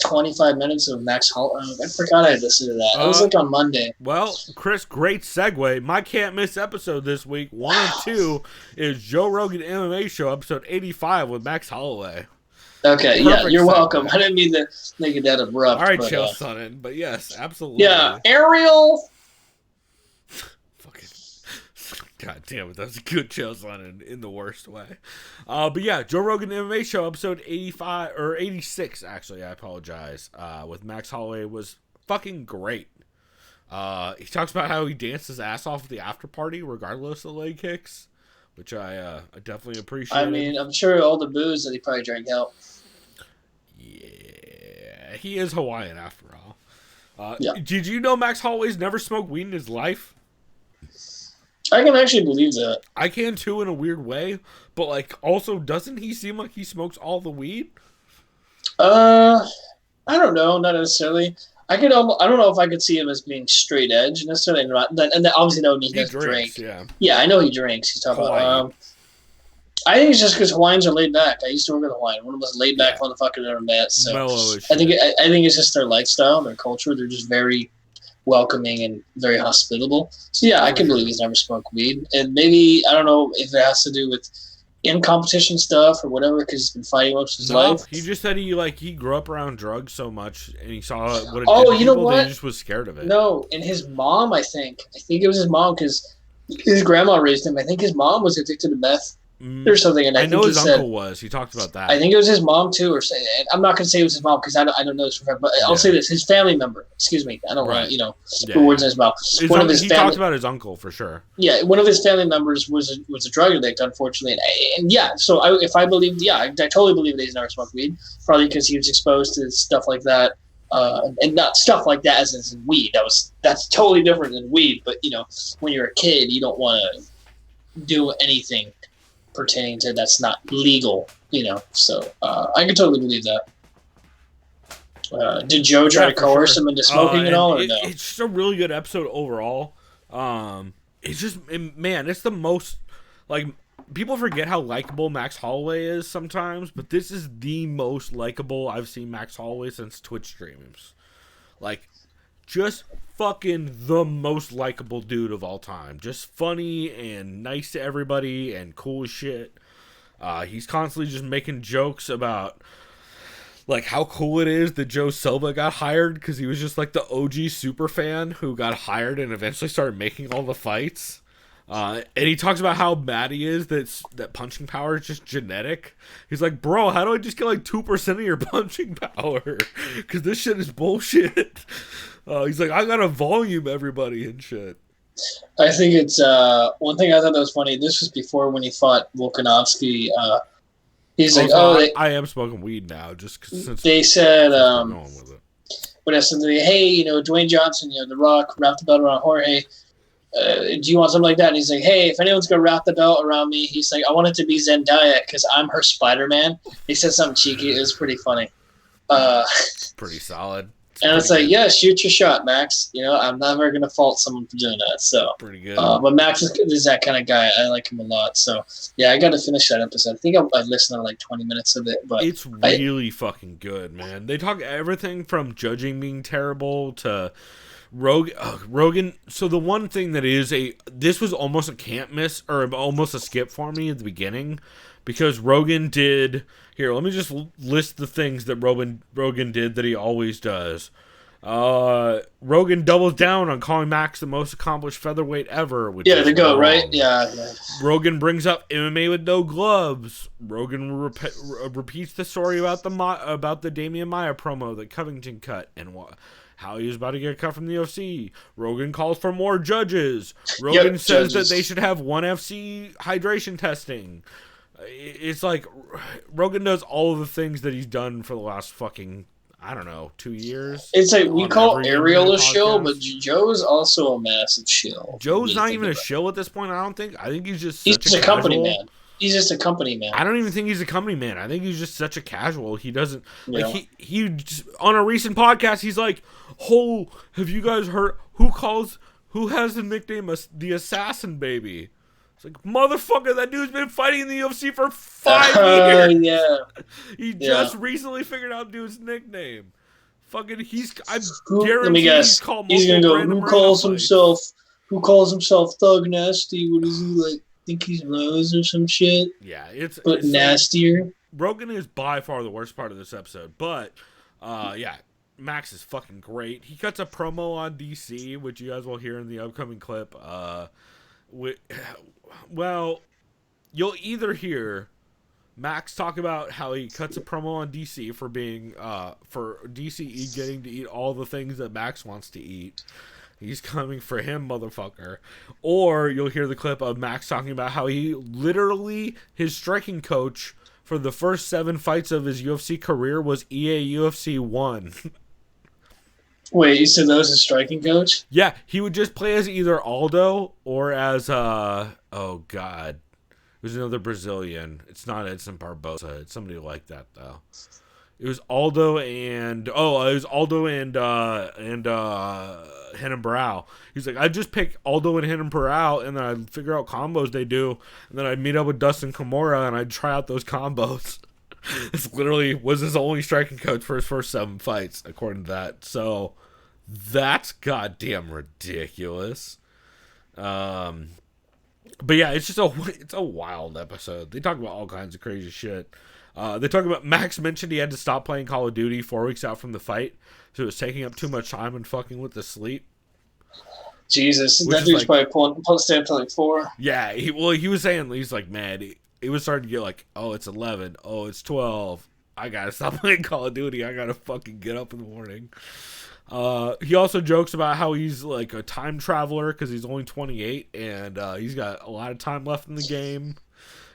25 minutes of Max Holloway. I forgot I had listened to that. It was like on Monday. Well, Chris, great segue. My can't miss episode this week, 1 and 2, is Joe Rogan MMA Show, episode 85 with Max Holloway. Okay, Perfect you're segue. Welcome. I didn't mean to make it that abrupt. All right, but, Chael Sonnen, but yes, absolutely. Yeah, Ariel. Fucking God damn it, that's a good Chael Sonnen in the worst way. But yeah, Joe Rogan MMA Show, episode 85 or 86, actually. I apologize. With Max Holloway was fucking great. He talks about how he danced his ass off at the after party, regardless of leg kicks, which I definitely appreciate. I mean, I'm sure all the booze that he probably drank helped. Yeah, he is Hawaiian after all. Yeah. Did you know Max Holloway's never smoked weed in his life? I can actually believe that. I can too, in a weird way, but like, also, doesn't he seem like he smokes all the weed? I don't know, not necessarily. I don't know if I could see him as being straight edge necessarily. And obviously, no, he doesn't drink. Yeah, I know he drinks. He's talking about. I think it's just because Hawaiians are laid back. I used to work with Hawaiian, one of the most laid back motherfuckers I've ever met. So I think it's just their lifestyle, their culture. They're just very welcoming and very hospitable. So yeah, I can believe he's never smoked weed, and maybe I don't know if it has to do with in competition stuff or whatever because he's been fighting most of his life. He just said he grew up around drugs so much and he saw what it did to you know people what? He just was scared of it. No, and his mom, I think it was his mom because his grandma raised him. I think his mom was addicted to meth or something. And I know think his uncle was. He talked about that. I think it was his mom too, I'm not going to say it was his mom because I don't know this for a fact, but I'll say this: his family member. Excuse me, I don't want to put words in his mouth. He talked about his uncle for sure. Yeah, one of his family members was a drug addict, unfortunately, and so I totally believe that he's never smoked weed, probably because he was exposed to stuff like that, and not stuff like that as in weed. That's totally different than weed. But when you're a kid, you don't want to do anything pertaining to that's not legal, so I can totally believe that. Did Joe try to coerce him into smoking at all, or no? It's just a really good episode overall. It's just, man, it's the most, like, people forget how likable Max Holloway is sometimes, but this is the most likable I've seen Max Holloway since Twitch streams. Like, just fucking the most likable dude of all time. Just funny and nice to everybody and cool as shit. He's constantly just making jokes about like how cool it is that Joe Silva got hired because he was just like the OG super fan who got hired and eventually started making all the fights. And he talks about how mad he is that punching power is just genetic. He's like, bro, how do I just get like 2% of your punching power? Because this shit is bullshit. He's like, I gotta volume everybody and shit. I think it's one thing I thought that was funny. This was before when he fought Volkanovski. He's like, I am smoking weed now, just since they said would have something, hey, Dwayne Johnson, The Rock, wrapped the belt around Jorge. Do you want something like that? And he's like, hey, if anyone's going to wrap the belt around me, he's like, I want it to be Zendaya because I'm her Spider-Man. He said something cheeky. It was pretty funny. Pretty solid. And it's like, yeah, shoot your shot, Max. I'm never going to fault someone for doing that. So pretty good. But Max is that kind of guy. I like him a lot. So, yeah, I got to finish that episode. I think I listened to like 20 minutes of it. But it's really fucking good, man. They talk everything from judging being terrible to Rogan. So the one thing that this was almost a can't miss or almost a skip for me at the beginning because Rogan did. Here, let me just list the things that Rogan did that he always does. Rogan doubles down on calling Max the most accomplished featherweight ever. Which the GOAT, right? Yeah. Rogan brings up MMA with no gloves. Rogan repeats the story about the Damian Maia promo that Covington cut and how he was about to get cut from the UFC. Rogan calls for more judges. Rogan says that they should have one FC hydration testing. It's like Rogan does all of the things that he's done for the last fucking, I don't know, 2 years. It's like we call Ariel a shill, but Joe's also a massive shill. Joe's not even a shill at this point, I don't think. I think he's just a company man. He's just a company man. I don't even think he's a company man. I think he's just such a casual. He doesn't like he just, on a recent podcast he's like, "Oh, have you guys heard who has the nickname the Assassin Baby?" It's like, motherfucker, that dude's been fighting in the UFC for 5 years. Yeah. He just recently figured out dude's nickname. Fucking, I guarantee let me guess. He's gonna go. Who calls himself Thug Nasty? What is he like? Think he's Rose or some shit? Yeah, it's nastier. Rogan is by far the worst part of this episode, but Max is fucking great. He cuts a promo on DC, which you guys will hear in the upcoming clip. Well, you'll either hear Max talk about how he cuts a promo on DC for being for DCE getting to eat all the things that Max wants to eat. He's coming for him, motherfucker. Or you'll hear the clip of Max talking about how he literally, his striking coach for the first 7 fights of his UFC career was EA UFC 1. Wait, you said that was his striking coach? Yeah, he would just play as either Aldo or as, oh God. It was another Brazilian. It's not Edson Barbosa. It's somebody like that, though. It was Aldo and Renan Barão. He's like, I just pick Aldo and Renan Barão, and then I'd figure out combos they do, and then I'd meet up with Dustin Kimura, and I'd try out those combos. This literally was his only striking coach for his first 7 fights, according to that. So that's goddamn ridiculous. But yeah, it's a wild episode. They talk about all kinds of crazy shit. They talk about Max mentioned he had to stop playing Call of Duty 4 weeks out from the fight, so it was taking up too much time and fucking with the sleep. Jesus, that dude's probably staying up till like 4. Yeah, he was saying, he's like, man, it was starting to get like, oh, it's 11, oh, it's 12. I gotta stop playing Call of Duty. I gotta fucking get up in the morning. He also jokes about how he's like a time traveler because he's only 28 and he's got a lot of time left in the game.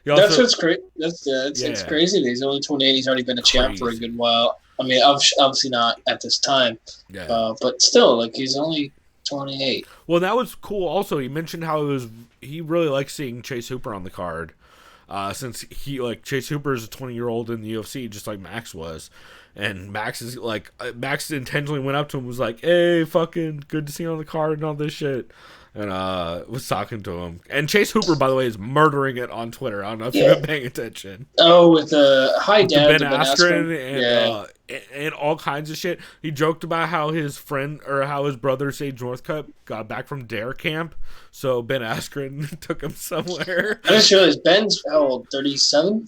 That's what's crazy. It's crazy that he's only 28. He's already been a champ for a good while. I mean, obviously not at this time, but still, like he's only 28. Well, that was cool. Also, he mentioned how he really likes seeing Chase Hooper on the card, since Chase Hooper is a 20-year-old in the UFC, just like Max was. And Max intentionally went up to him and was like, hey, fucking good to see you on the card and all this shit. And was talking to him. And Chase Hooper, by the way, is murdering it on Twitter. I don't know if you've been paying attention. Oh, with Hi Dad, Ben Askren and all kinds of shit. He joked about how his brother Sage Northcutt got back from Dare camp, so Ben Askren took him somewhere. I just realized Ben's how old? 37.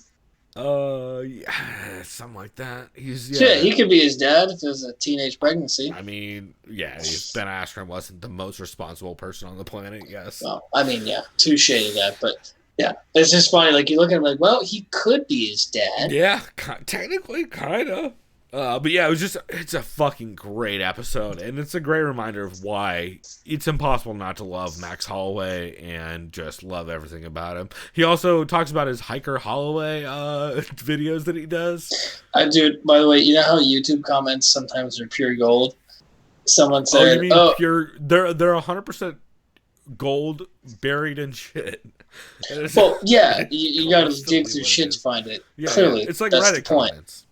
Yeah, something like that. He could be his dad if it was a teenage pregnancy. I mean, if Ben Askren wasn't the most responsible person on the planet, yes. Well, I mean, touche to that, but yeah, it's just funny. Like you look at him, like, well, he could be his dad. Yeah, technically, kinda. But yeah, it's a fucking great episode, and it's a great reminder of why it's impossible not to love Max Holloway and just love everything about him. He also talks about his Hiker Holloway videos that he does. Dude, by the way, you know how YouTube comments sometimes are pure gold? Someone Oh, said, you mean "Oh, pure? They're 100% gold buried in shit. well, yeah, you got to dig Constantly through what it shit to is. find it." Yeah, Clearly, it's like that's the Reddit point. comments.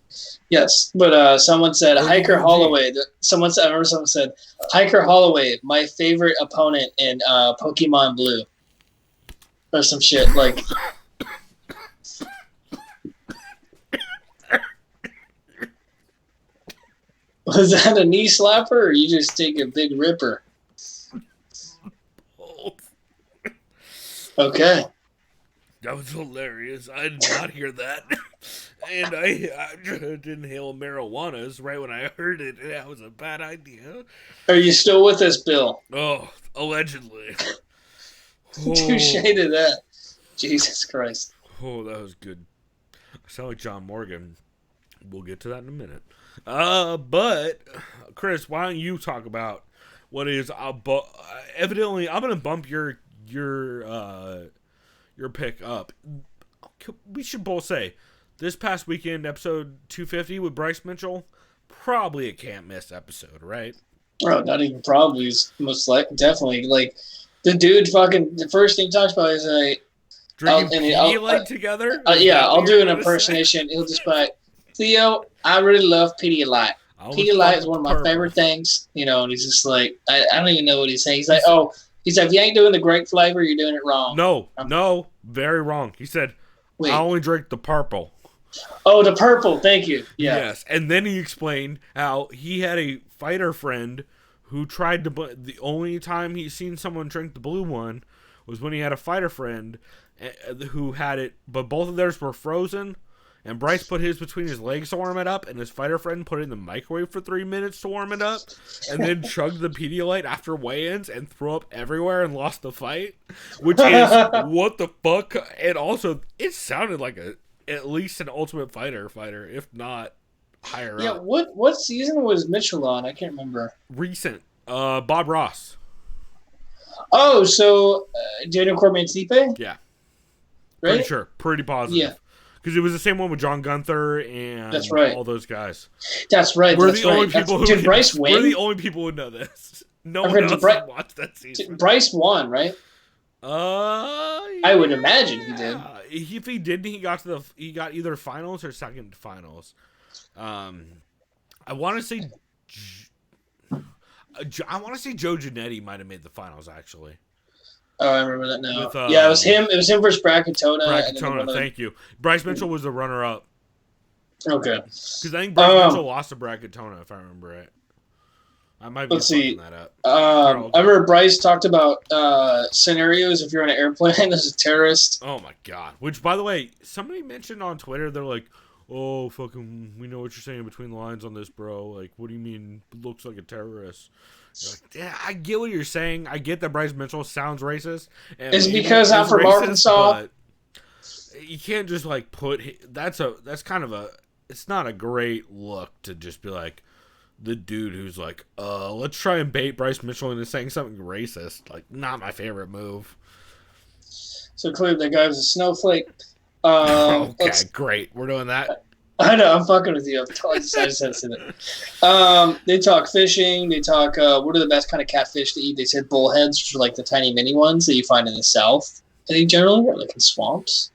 Yes, but someone said Or the Hiker OG. Holloway. Someone said, I remember someone said Hiker Holloway, my favorite opponent in Pokemon Blue, or some shit like. Was that a knee slapper, or you just take a big ripper? Okay. That was hilarious. I did not hear that. And I did inhale marijuana right when I heard it. And that was a bad idea. Are you still with us, Bill? Oh, allegedly. Touche to that. Jesus Christ. Oh, that was good. I sound like John Morgan. We'll get to that in a minute. But, Chris, why don't you talk about what is... evidently, I'm going to bump your pick up. We should both say, this past weekend, episode 250 with Bryce Mitchell, probably a can't miss episode, right? Oh, not even probably. It's most like definitely like the dude. Fucking the first thing he talks about is like Drinking Pedialyte together. Yeah, I'll do an impersonation. He'll just be like, Theo, I really love Pedialyte. Pedialyte is one of my favorite things, you know. And he's just like, I don't even know what he's saying. He's like, if you ain't doing the grape flavor, you're doing it wrong. No, very wrong. He said, I only drink the purple. Oh, the purple. Thank you. Yeah. Yes, and then he explained how he had a fighter friend who tried to. The only time he's seen someone drink the blue one was when he had a fighter friend who had it, but both of theirs were frozen. And Bryce put his between his legs to warm it up, and his fighter friend put it in the microwave for 3 minutes to warm it up, and then chugged the Pedialyte after weigh-ins and threw up everywhere and lost the fight. Which is what the fuck? And also, it sounded like at least an Ultimate Fighter, if not higher up. Yeah, what season was Mitchell on? I can't remember. Recent. Bob Ross. Oh, so Daniel Cormier Stipe? Yeah. Right? Pretty sure. Pretty positive. Yeah. Because it was the same one with John Gunther and That's right. all those guys. That's right. We're the only people who did Bryce win? We're the only people who know this. No one else has watched that season. Bryce won, right? I would imagine he did. If he didn't, he got either finals or second finals. I want to say Joe Giannetti might have made the finals actually. Oh, I remember that now. It was him. It was him versus Brackettona. Brackettona, thank you. Bryce Mitchell was the runner-up. Okay. Because I think Bryce Mitchell lost to Brackettona, if I remember right. I might be fucking that up. I remember Bryce talked about scenarios if you're on an airplane as a terrorist. Oh my god! Which, by the way, somebody mentioned on Twitter. They're like, "Oh, fucking, we know what you're saying between the lines on this, bro. Like, what do you mean looks like a terrorist?" You're like, yeah, I get what you're saying. I get that Bryce Mitchell sounds racist. And it's because I'm from Arkansas. But you can't just like that's kind of it's not a great look to just be like the dude who's like, let's try and bait Bryce Mitchell into saying something racist. Like, not my favorite move. So clearly that guy was a snowflake. Okay, great. We're doing that. I know, I'm fucking with you. I just had to say that. They talk fishing. They talk, what are the best kind of catfish to eat? They said bullheads, which are like the tiny mini ones that you find in the South. I think generally, or like in swamps.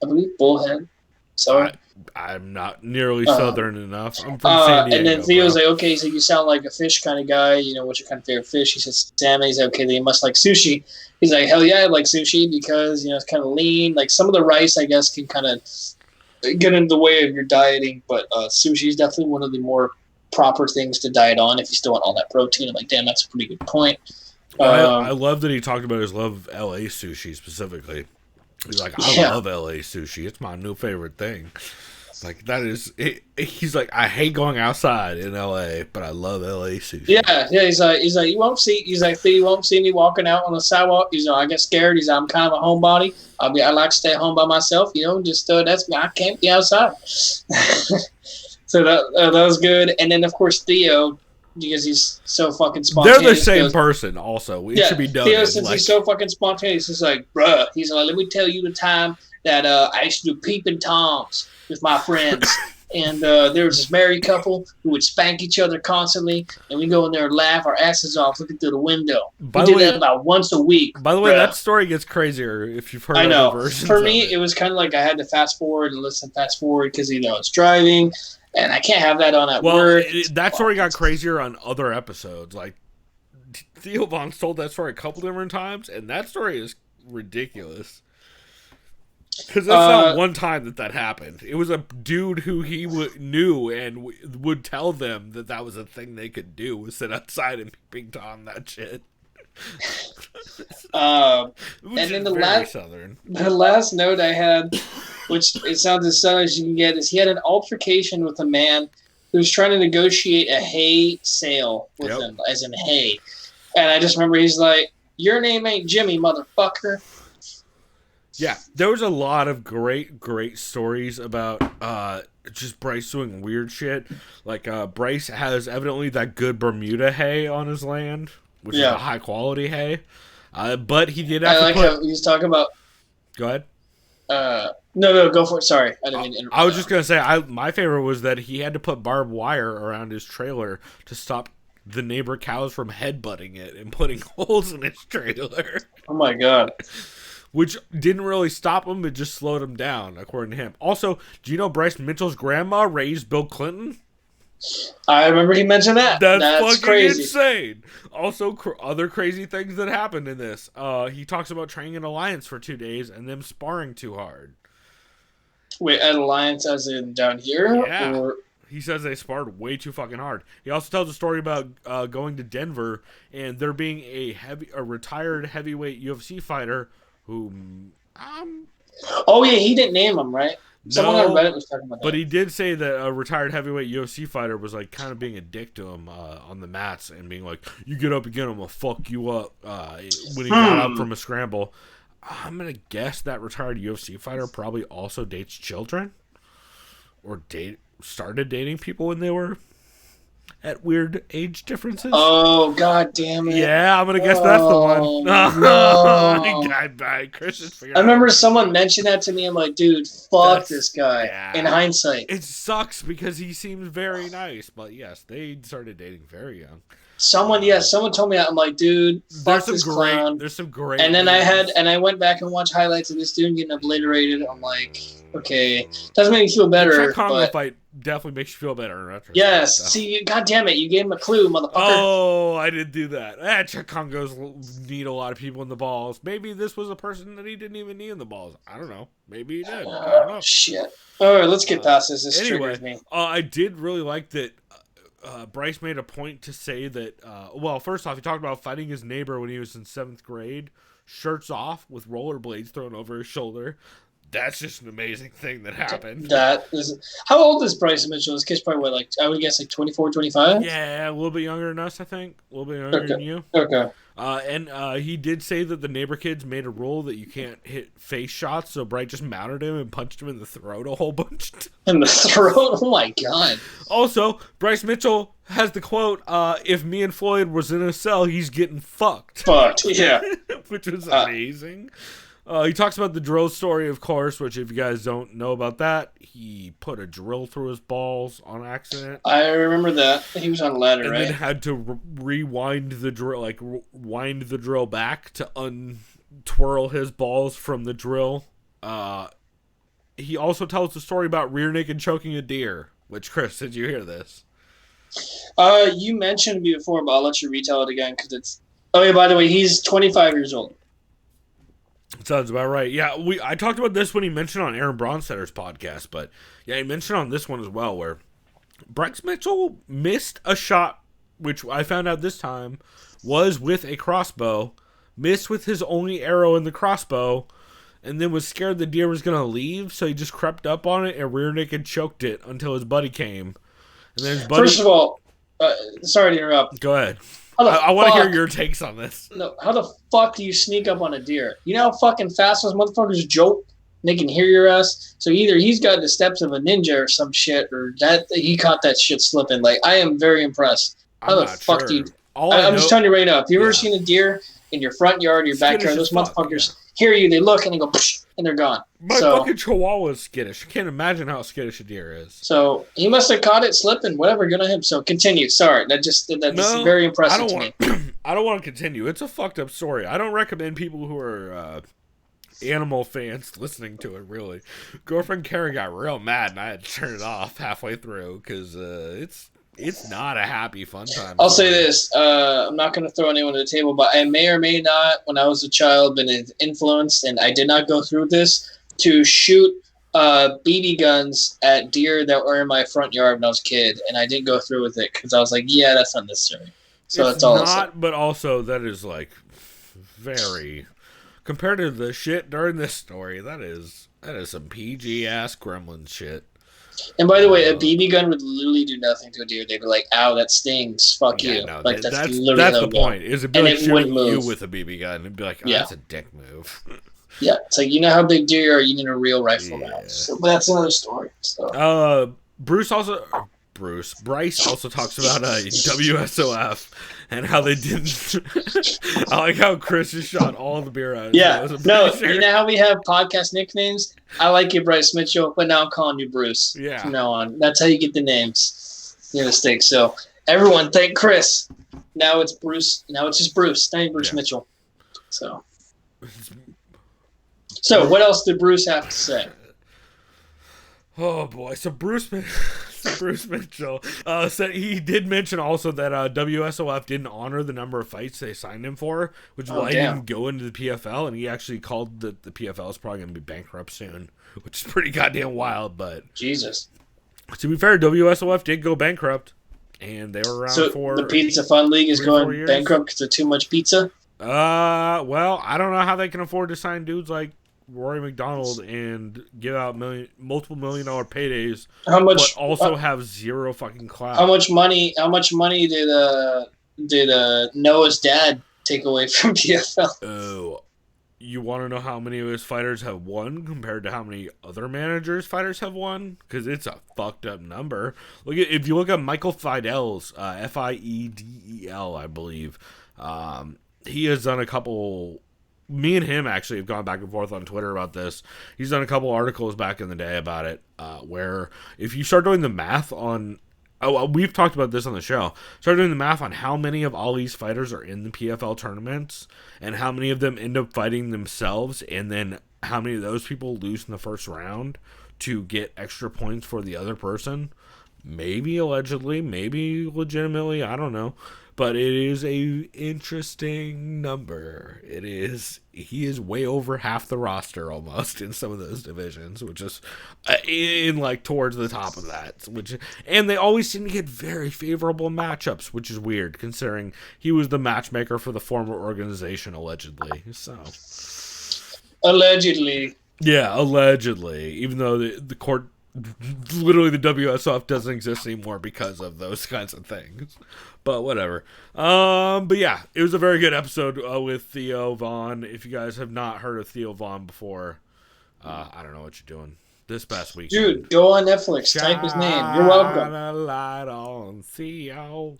I believe bullhead. So I'm not nearly Southern enough. I'm from San Diego. And then Theo's like, okay, so you sound like a fish kind of guy. You know, what's your kind of favorite fish? He says salmon. He's like, okay, then you must like sushi. He's like, hell yeah, I like sushi because, you know, it's kind of lean. Like some of the rice, I guess, can kind of get in the way of your dieting, but sushi is definitely one of the more proper things to diet on if you still want all that protein. I'm like, damn, that's a pretty good point. I love that he talked about his love of LA sushi specifically. He's like, I love LA sushi. It's my new favorite thing. Like, that is, he's like, I hate going outside in LA, but I love LA sushi. Yeah. He's like, you won't see me walking out on the sidewalk. He's like, I get scared. He's like, I'm kind of a homebody. I like to stay at home by myself. You know, just that's me. I can't be outside. So that was good. And then of course Theo, because he's so fucking spontaneous. They're the same person. Also, it should be done. Theo, since he's so fucking spontaneous, he's like, bruh. He's like, let me tell you the time that I used to do peeping toms with my friends. and there was this married couple who would spank each other constantly, and we go in there and laugh our asses off looking through the window. We did that about once a week. By the way, that story gets crazier if you've heard other versions. For me, it was kind of like I had to fast forward and listen fast forward because it's driving, and I can't have that on at work. That story got crazier on other episodes. Like Theo Von's told that story a couple different times, and that story is ridiculous. Because that's not one time that happened. It was a dude who he knew and would tell them that was a thing they could do, was sit outside and ping Tom that shit. And then the last note I had, which it sounds as subtle as you can get, is he had an altercation with a man who was trying to negotiate a hay sale with him, as in hay. And I just remember he's like, "Your name ain't Jimmy, motherfucker." Yeah, there was a lot of great stories about just Bryce doing weird shit. Like, Bryce has evidently that good Bermuda hay on his land, which is a high-quality hay. But he did have how he's talking about... Go ahead. No, go for it. Sorry, I didn't mean to interrupt. I was just going to say, my favorite was that he had to put barbed wire around his trailer to stop the neighbor cows from headbutting it and putting holes in his trailer. Oh, my God. Which didn't really stop him, it just slowed him down, according to him. Also, do you know Bryce Mitchell's grandma raised Bill Clinton? I remember he mentioned that. That's fucking crazy. Insane. Also, other crazy things that happened in this. He talks about training an alliance for 2 days and them sparring too hard. Wait, an alliance as in down here? Yeah. Or... He says they sparred way too fucking hard. He also tells a story about going to Denver and there being a retired heavyweight UFC fighter who, oh yeah, he didn't name him, right? Someone on Reddit was talking about that. But he did say that a retired heavyweight UFC fighter was like kind of being a dick to him on the mats and being like, "You get up again, I'm gonna fuck you up." When he got up from a scramble, I'm gonna guess that retired UFC fighter probably also dates children, or started dating people when they were at weird age differences. Oh, God damn it. Yeah, I'm going to guess that's the one. No. Chris I remember someone mentioned that to me. I'm like, dude, fuck this guy. Yeah. In hindsight. It sucks because he seems very nice. But yes, they started dating very young. Someone told me that. I'm like, dude, fuck this clown. There's some great. And then I went back and watched highlights of this dude getting obliterated. I'm like, okay, doesn't make me feel better. The Congo fight definitely makes you feel better. Yes. See, God damn it, you gave him a clue, motherfucker. Oh, I didn't do that. Chuck Congos need a lot of people in the balls. Maybe this was a person that he didn't even need in the balls. I don't know. Maybe he did. I don't know. Shit. All right, let's get past this. This triggers me. I did really like that. Bryce made a point to say that, well, first off, he talked about fighting his neighbor when he was in 7th grade, shirts off with rollerblades thrown over his shoulder. That's just an amazing thing that happened. How old is Bryce Mitchell? This kid's probably, I would guess, 24, 25? Yeah, a little bit younger than us, I think. A little bit younger than you. Okay. And he did say that the neighbor kids made a rule that you can't hit face shots, so Bryce just mounted him and punched him in the throat a whole bunch. In the throat? Oh, my God. Also, Bryce Mitchell has the quote, "If me and Floyd was in a cell, he's getting fucked." Fucked, yeah. Which was amazing. He talks about the drill story, of course, which if you guys don't know about that, he put a drill through his balls on accident. I remember that. He was on a ladder, right? And then had to rewind the drill, wind the drill back to untwirl his balls from the drill. He also tells the story about rear naked choking a deer, which, Chris, did you hear this? You mentioned me before, but I'll let you retell it again, because it's... Oh, yeah, by the way, he's 25 years old. Sounds about right. Yeah, I talked about this when he mentioned on Aaron Bronsetter's podcast, but yeah, he mentioned on this one as well, where Bryce Mitchell missed a shot, which I found out this time was with a crossbow, missed with his only arrow in the crossbow, and then was scared the deer was going to leave, so he just crept up on it and rear naked choked it until his buddy came. And then his buddy... First of all, sorry to interrupt. Go ahead. I want to hear your takes on this. No, how the fuck do you sneak up on a deer? You know how fucking fast those motherfuckers jolt? They can hear your ass. So either he's got the steps of a ninja or some shit, or that he caught that shit slipping. Like, I am very impressed. How the fuck do you... I'm just telling you right now, if you've ever seen a deer in your front yard, your backyard, those motherfuckers hear you, they look, and they go, psh, and they're gone. My fucking Chihuahua's skittish. I can't imagine how skittish a deer is. So he must have caught it slipping. Whatever, good on him. So continue. Sorry, that's very impressive to me. I don't want to continue. It's a fucked up story. I don't recommend people who are animal fans listening to it, really. Girlfriend Karen got real mad, and I had to turn it off halfway through because it's not a happy, fun time. I'll say this. I'm not going to throw anyone to the table, but I may or may not, when I was a child, been influenced, and I did not go through this, to shoot BB guns at deer that were in my front yard when I was a kid, and I didn't go through with it because I was like, yeah, that's not necessary. So it's that's all. Not, but also that is like very compared to the shit during this story. That is some PG ass gremlin shit. And by the way, a BB gun would literally do nothing to a deer. They'd be like, "Ow, that stings. Fuck you." No, like that's the point. Is it be like shooting you with a BB gun and be like, "Oh, that's a dick move." Yeah, it's like, you know how big deer are. You need a real rifle now. So, but that's another story. So. Bryce also talks about WSOF and how they didn't. I like how Chris just shot all the beer out. Yeah, no, sure. You know how we have podcast nicknames? I like you, Bryce Mitchell, but now I'm calling you Bruce. Yeah. From now on, that's how you get the names. Your mistake. So everyone, thank Chris. Now it's Bruce. Now it's just Bruce. Thank Bruce Mitchell. So what else did Bruce have to say? Oh boy! So Bruce Mitchell said he did mention also that WSOF didn't honor the number of fights they signed him for, which is why he didn't go into the PFL, and he actually called the PFL is probably going to be bankrupt soon, which is pretty goddamn wild. But Jesus, to be fair, WSOF did go bankrupt, and they were around for the Pizza Fun League is going bankrupt because of too much pizza. Well, I don't know how they can afford to sign dudes like Rory McDonald and give out multiple $1 million paydays, but also have zero fucking clout. How much money did Noah's dad take away from PFL? Oh, you want to know how many of his fighters have won compared to how many other managers' fighters have won? Because it's a fucked up number. If you look at Michael Fidel's Fiedel, I believe, he has done a couple. Me and him actually have gone back and forth on Twitter about this. He's done a couple articles back in the day about it, where if you start doing the math on... we've talked about this on the show. Start doing the math on how many of Ali's fighters are in the PFL tournaments and how many of them end up fighting themselves, and then how many of those people lose in the first round to get extra points for the other person. Maybe allegedly, maybe legitimately, I don't know. But it is a interesting number. It is. He is way over half the roster almost in some of those divisions, which is towards the top of that. And they always seem to get very favorable matchups, which is weird considering he was the matchmaker for the former organization allegedly. So allegedly, yeah, allegedly. Even though the court. Literally, the WSOF doesn't exist anymore because of those kinds of things. But whatever. But yeah, it was a very good episode with Theo Vaughn. If you guys have not heard of Theo Vaughn before, I don't know what you're doing this past week. Dude, go on Netflix. Type his name. You're welcome. Shine a light on Theo.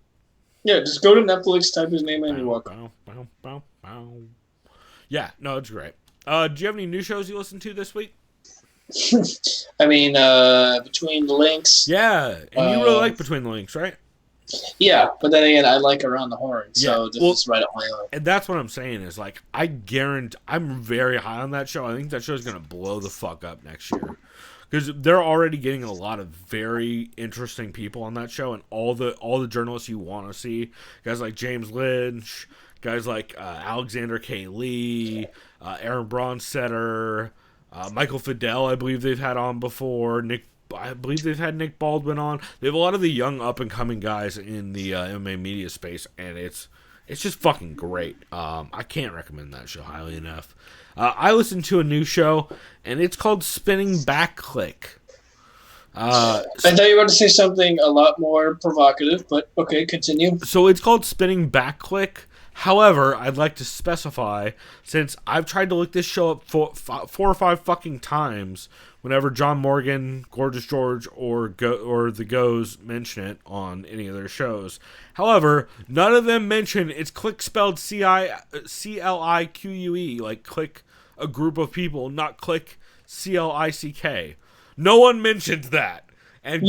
Yeah, just go to Netflix, type his name, and you're welcome. Yeah, no, it's great. Do you have any new shows you listened to this week? I mean, Between the Links. Yeah, and you really like Between the Links, right? Yeah, but then again, I like Around the Horn, so this is right up my alley. And that's what I'm saying is, I guarantee, I'm very high on that show. I think that show is going to blow the fuck up next year. Because they're already getting a lot of very interesting people on that show, and all the journalists you want to see. Guys like James Lynch, guys like Alexander K. Lee, Aaron Bronstetter, Michael Fidel, I believe they've had on before. I believe they've had Nick Baldwin on. They have a lot of the young up-and-coming guys in the MMA media space, and it's just fucking great. I can't recommend that show highly enough. I listened to a new show, and it's called Spinning Back Click. I thought you were going to say something a lot more provocative, but okay, continue. So it's called Spinning Back Click. However, I'd like to specify, since I've tried to look this show up 4 or 5 fucking times, whenever John Morgan, Gorgeous George, or the Goes mention it on any of their shows. However, none of them mention it's Click spelled C-L-I-Q-U-E, like Click a group of people, not Click, CLICK. No one mentioned that. And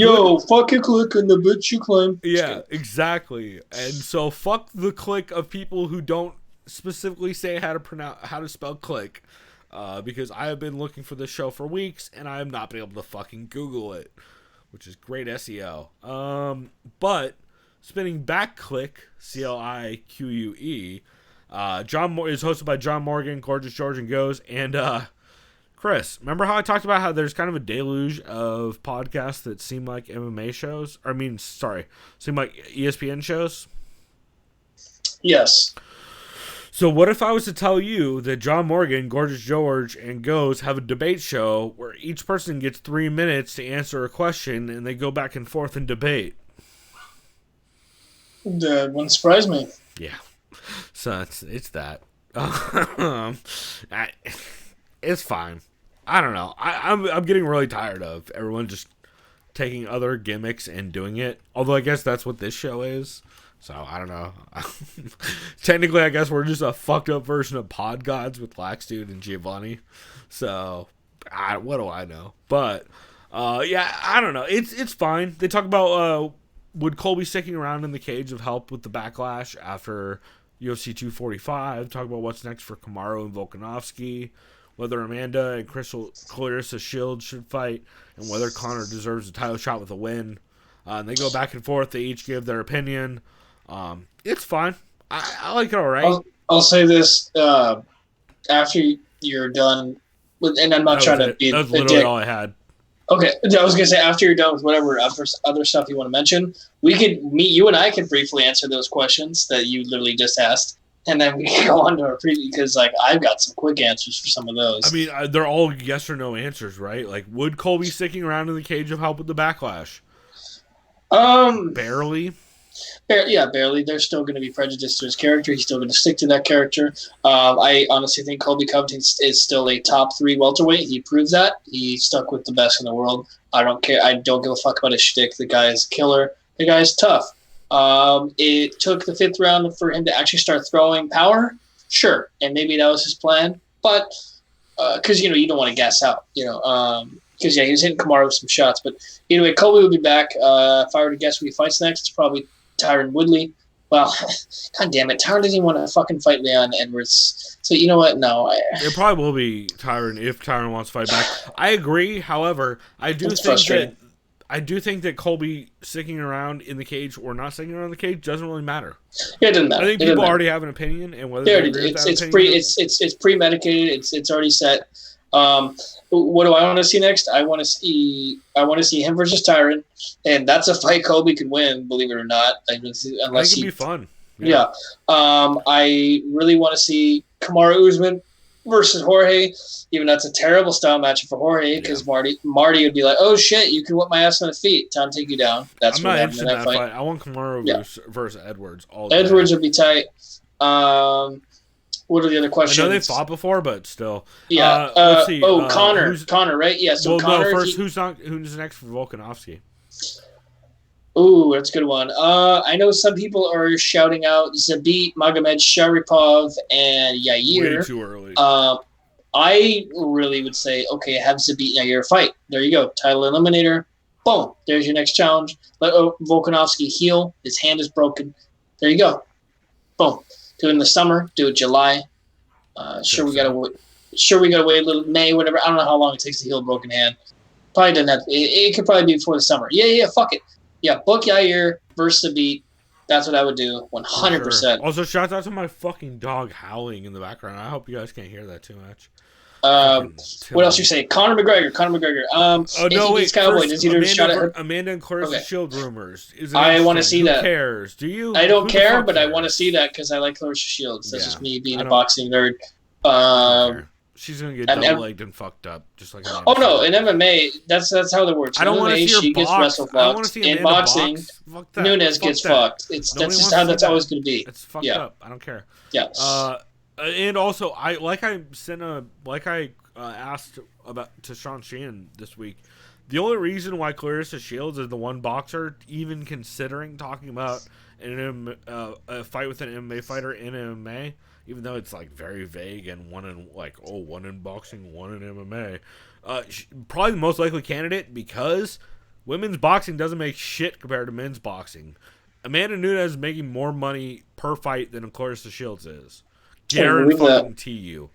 fuck your Click and the bitch you claim. yeah, exactly. And so fuck the clique of people who don't specifically say how to spell Click, because I have been looking for this show for weeks and I have not been able to fucking Google it, which is great SEO. But spinning back Click, CLIQUE, John is hosted by John Morgan, Gorgeous George, and Goes, and Chris, remember how I talked about how there's kind of a deluge of podcasts that seem like MMA shows? Seem like ESPN shows? Yes. So what if I was to tell you that John Morgan, Gorgeous George, and Goes have a debate show where each person gets 3 minutes to answer a question and they go back and forth and debate? That wouldn't surprise me. Yeah. So it's that. It's fine. I don't know. I'm getting really tired of everyone just taking other gimmicks and doing it. Although I guess that's what this show is. So I don't know. Technically, I guess we're just a fucked up version of Pod Gods with Lax Dude and Giovanni. So what do I know? But yeah, I don't know. It's fine. They talk about would Colby sticking around in the cage have helped with the backlash after UFC 245. Talk about what's next for Kamaru and Volkanovski. Whether Amanda and Clarissa Shields should fight, and whether Conor deserves a title shot with a win. And they go back and forth. They each give their opinion. It's fine. I like it all right. I'll say this. After you're done, and I'm not trying to be that's literally all I had. Okay, I was going to say, after you're done with whatever other stuff you want to mention, you and I could briefly answer those questions that you literally just asked. And then we can go on to our preview, because I've got some quick answers for some of those. I mean, they're all yes or no answers, right? Like, would Colby sticking around in the cage have helped with the backlash? Barely. Barely. There's still going to be prejudice to his character. He's still going to stick to that character. I honestly think Colby Covington is still a top 3 welterweight. He proved that. He stuck with the best in the world. I don't care. I don't give a fuck about his shtick. The guy is a killer. The guy is tough. It took the 5th round for him to actually start throwing power. Sure. And maybe that was his plan. But, because, you don't want to gas out, because, he was hitting Kamaru with some shots. But anyway, Colby will be back. If I were to guess who he fights next, it's probably Tyron Woodley. Well, god damn it. Tyron doesn't even want to fucking fight Leon Edwards. So, you know what? No. It probably will be Tyron if Tyron wants to fight back. I agree. However, I do think that Colby sticking around in the cage or not sticking around in the cage doesn't really matter. Yeah, it doesn't matter. I think people already have an opinion, and whether they agree with that opinion, it's premedicated. It's already set. What do I want to see next? I want to see him versus Tyron, and that's a fight Colby can win. Believe it or not, unless it could be fun. Yeah. I really want to see Kamaru Usman versus Jorge, even that's a terrible style matchup for Jorge, because Marty would be like, "Oh shit, you can whip my ass on the feet. Time to take you down." That's I'm what not happened interested in in that that fight. I want Kamaru versus Edwards. Edwards would be tight. What are the other questions? I know they fought before, but still. Yeah. Let's see. Connor, right? Yeah. So Connor. First, who's next for Volkanovski? Ooh, that's a good one. I know some people are shouting out Zabit, Magomed Sharipov, and Yair. Way too early. I really would say, okay, have Zabit and Yair fight. There you go. Title eliminator. Boom. There's your next challenge. Let Volkanovski heal. His hand is broken. There you go. Boom. Do it in the summer. Do it July. Sure, we gotta wait a little May, whatever. I don't know how long it takes to heal a broken hand. Probably doesn't have. It could probably be before the summer. Yeah. Fuck it. Yeah, book Yair versus Zabit. That's what I would do. 100%. Sure. Also, shout out to my fucking dog howling in the background. I hope you guys can't hear that too much. What else you say? Conor McGregor. No, wait. Cowboy. First, Amanda and Clarissa Shield rumors. I want to see that. Who cares? Do you? I don't care, but I want to see that because I like Clarissa Shields. That's just me being a boxing nerd. She's gonna get double-legged and fucked up, just like. Oh no! In MMA, that's how that works. I don't want to see her she gets wrestle fucked. In boxing, Nunes gets fucked. That's just how that's always gonna be. It's fucked up. I don't care. Yeah. And also, I asked about to Sean Sheehan this week. The only reason why Clarissa Shields is the one boxer even considering talking about a fight with an MMA fighter in MMA even though it's like very vague and one in boxing, one in MMA. Probably the most likely candidate because women's boxing doesn't make shit compared to men's boxing. Amanda Nunes is making more money per fight than Clarissa Shields is. Guarantee you.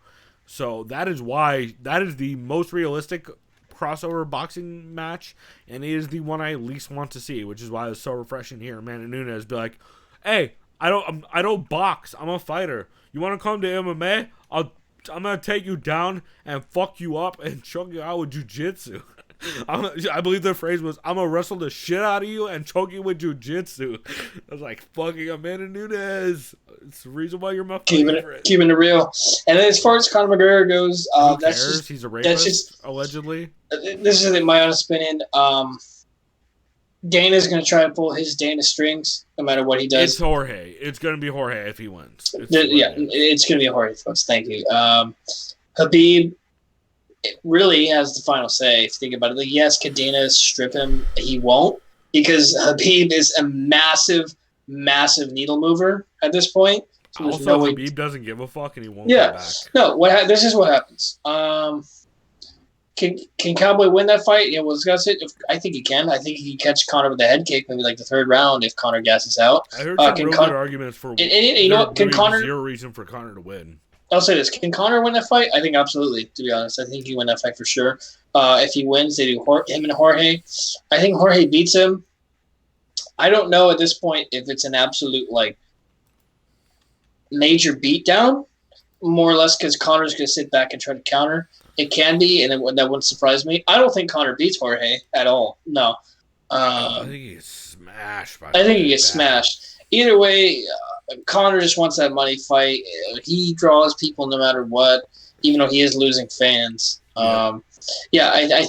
So that is why that is the most realistic crossover boxing match, and it is the one I least want to see, which is why it's so refreshing here. Amanda Nunes be like, "Hey, I don't box. I'm a fighter. You want to come to MMA? I'm gonna take you down and fuck you up and choke you out with jiu-jitsu." I believe the phrase was, "I'm gonna wrestle the shit out of you and choke you with jiu-jitsu." I was like, fucking Amanda Nunes. It's the reason why you're my favorite. Keeping it real. And then as far as Conor McGregor goes, Who that's cares? just, He's a rapist, allegedly. This is my honest opinion. Dana's going to try to pull his Dana strings no matter what he does. It's Jorge. It's going to be Jorge if he wins. It's going to be Jorge if he wins. Thank you. Habib really has the final say if you think about it. Like, yes, could Dana strip him? He won't, because Habib is a massive needle mover at this point. So also, Habib doesn't give a fuck and he won't come back. No, this is what happens. Can Cowboy win that fight? Yeah, we'll discuss it. I think he can. I think he can catch Conor with a head kick, maybe like the third round if Conor gasses out. I heard some good arguments for you know what? Can Conor zero reason for Conor to win. I'll say this: can Conor win that fight? I think absolutely. To be honest, I think he win that fight for sure. If he wins, they do him and Jorge. I think Jorge beats him. I don't know at this point if it's an absolute like major beatdown, more or less because Conor's going to sit back and try to counter. It can be, and that wouldn't surprise me. I don't think Conor beats Jorge at all. No. I think he gets smashed. Smashed. Either way, Conor just wants that money fight. He draws people no matter what, even though he is losing fans. I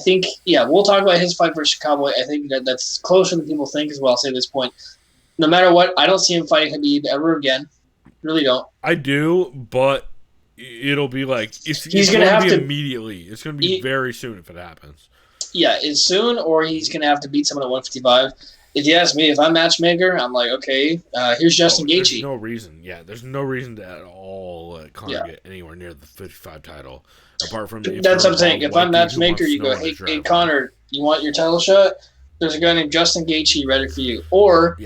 think, we'll talk about his fight versus Cowboy. I think that's closer than people think as well. I'll say at this point. No matter what, I don't see him fighting Habib ever again. Really don't. I do, but it'll be like it's going to be immediately. It's going to be very soon if it happens. Yeah, it's soon, or he's going to have to beat someone at 155. If you ask me, if I'm matchmaker, I'm like, okay, here's Justin Gaethje. There's no reason. Yeah, there's no reason to at all let Conor get anywhere near the 55 title. Apart from that's what I'm saying. If I'm matchmaker, you go, hey, Conor, you want your title shot? There's a guy named Justin Gaethje ready for you. Or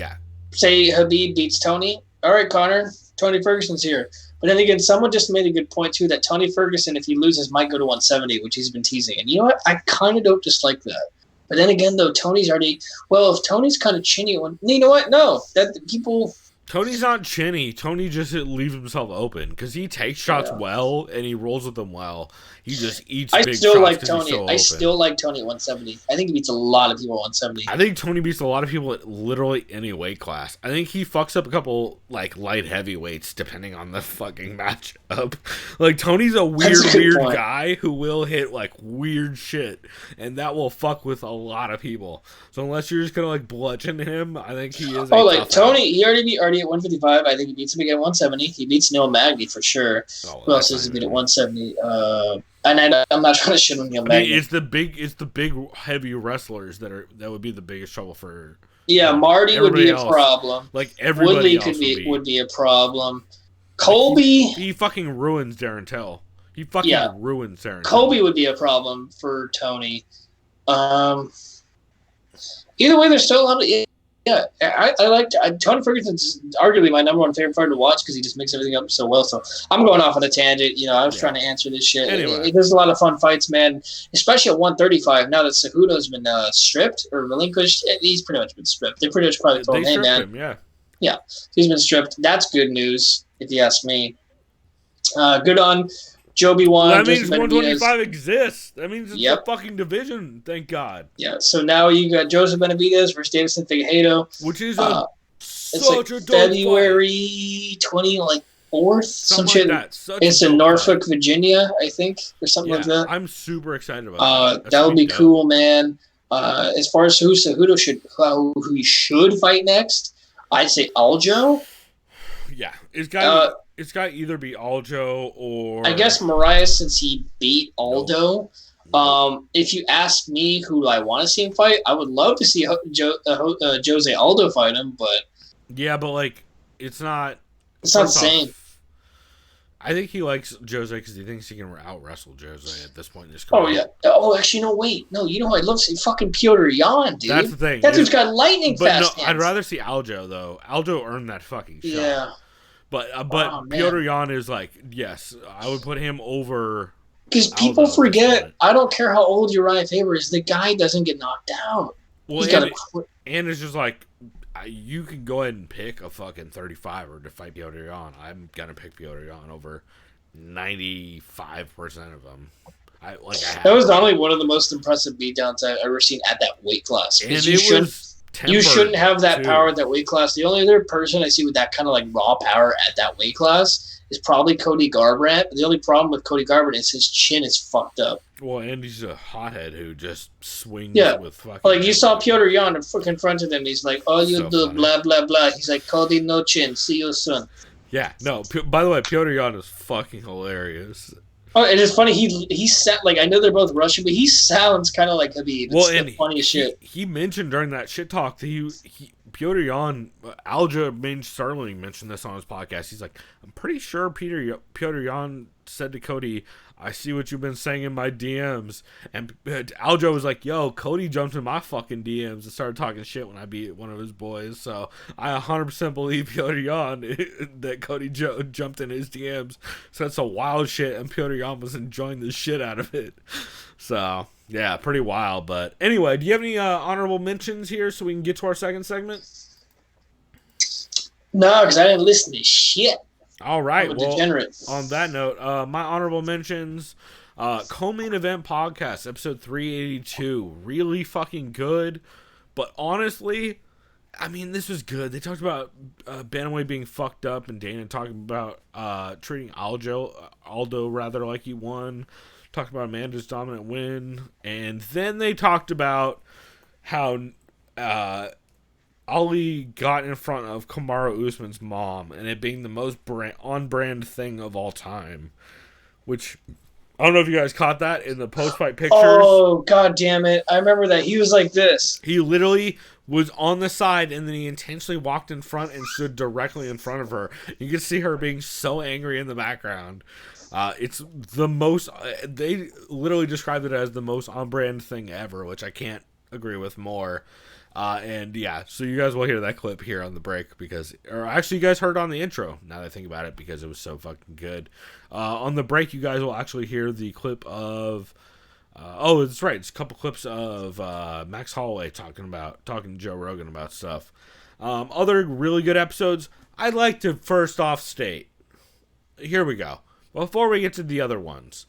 say Habib beats Tony. All right, Conor, Tony Ferguson's here. But then again, someone just made a good point, too, that Tony Ferguson, if he loses, might go to 170, which he's been teasing. And you know what? I kind of don't dislike that. But then again, though, Tony's already – well, if Tony's kind of chinny, you know what? No. People – Tony's not chinny. Tony just leaves himself open because he takes shots well and he rolls with them well. He just eats big shots. I still like Tony at 170. I think he beats a lot of people at 170. I think Tony beats a lot of people at literally any weight class. I think he fucks up a couple like light heavyweights depending on the fucking matchup. Like Tony's a weird guy who will hit like weird shit, and that will fuck with a lot of people. So unless you're just gonna like bludgeon him, I think he is. Tony, he already beat at 155. I think he beats him again at 170. He beats Neil Magny for sure. Who else does he beat at 170? And I'm not trying to shit on Neil Magny. It's the big heavy wrestlers that would be the biggest trouble for. Yeah, Marty would be a problem. Like everybody Woodley would be a problem. Colby, he fucking ruins Darren Till. He ruins Darren. Colby would be a problem for Tony. Either way, there's still a lot of. Yeah, I like Tony Ferguson's arguably my number one favorite fighter to watch because he just makes everything up so well. So I'm going off on a tangent. I was trying to answer this shit. Anyway. There's a lot of fun fights, man, especially at 135. Now that Cejudo's been stripped or relinquished, he's pretty much been stripped. They pretty much probably told him, hey, man. Yeah, he's been stripped. That's good news, if you ask me. Good on Joby won. That means 125 exists. That means it's a fucking division. Thank God. Yeah. So now you got Joseph Benavidez versus Davison Figueiredo, which is such a February 24th. Some shit. Like it's in Norfolk, Virginia, I think, or something like that. I'm super excited about that. That would be cool, man. As far as who Cejudo who he should fight next, I'd say Aljo. Yeah, it's got to either be Aljo or I guess Mariah, since he beat Aldo. If you ask me who I want to see him fight, I would love to see Jose Aldo fight him, but yeah, but like it's not the same. I think he likes Jose because he thinks he can out wrestle Jose at this point in his career. Oh yeah. Oh, actually, no. Wait, no. You know who I love? Fucking Piotr Jan, dude. That's the thing. That dude's got lightning but fast no, hands. I'd rather see Aljo though. Aljo earned that fucking shot. Yeah. But Oh, Piotr Jan is like, yes, I would put him over. Because people Aljo forget. I don't care how old Uriah Faber is. The guy doesn't get knocked out. Well, He's and it's just like, you can go ahead and pick a fucking 35er to fight Piotr Jan. I'm gonna pick Piotr Jan over 95% of them. That was not only one of the most impressive beatdowns I've ever seen at that weight class. And you shouldn't have that power at that weight class. The only other person I see with that kind of like raw power at that weight class is probably Cody Garbrandt. The only problem with Cody Garbrandt is his chin is fucked up. Well, and he's a hothead who just swings with fucking... Like, you saw Piotr Jan confronted him. He's like, all you So do, funny. blah, blah, blah. He's like, Cody, no chin. See you soon. Yeah, no. By the way, Piotr Jan is fucking hilarious. Oh, and it's funny. He like, I know they're both Russian, but he sounds kind of like Khabib. It's the funniest shit. He mentioned during that shit talk that Piotr Jan, Aljamain Sterling mentioned this on his podcast. He's like, I'm pretty sure Piotr Jan said to Cody, I see what you've been saying in my DMs. And Aljo was like, yo, Cody jumped in my fucking DMs and started talking shit when I beat one of his boys. So I 100% believe Piotr Jan that Cody jumped in his DMs. So that's a wild shit, and Piotr Jan was enjoying the shit out of it. So, yeah, pretty wild. But anyway, do you have any honorable mentions here so we can get to our second segment? No, because I didn't listen to shit. All right. Well, degenerate. On that note, my honorable mentions, co-main event podcast, episode 382, really fucking good. But honestly, I mean, this was good. They talked about Bantamweight being fucked up, and Dana talking about treating Aldo rather like he won. Talked about Amanda's dominant win, and then they talked about how Ali got in front of Kamaru Usman's mom, and it being the most on-brand thing of all time. Which, I don't know if you guys caught that in the post-fight pictures. Oh, god damn it. I remember that. He was like this. He literally was on the side, and then he intentionally walked in front and stood directly in front of her. You could see her being so angry in the background. It's the most... They literally described it as the most on-brand thing ever, which I can't agree with more. And yeah, so you guys will hear that clip here on the break or actually you guys heard it on the intro, now that I think about it, because it was so fucking good. On the break, you guys will actually hear the clip of, that's right, it's a couple clips of Max Holloway talking to Joe Rogan about stuff. Other really good episodes, I'd like to first off state, here we go, before we get to the other ones,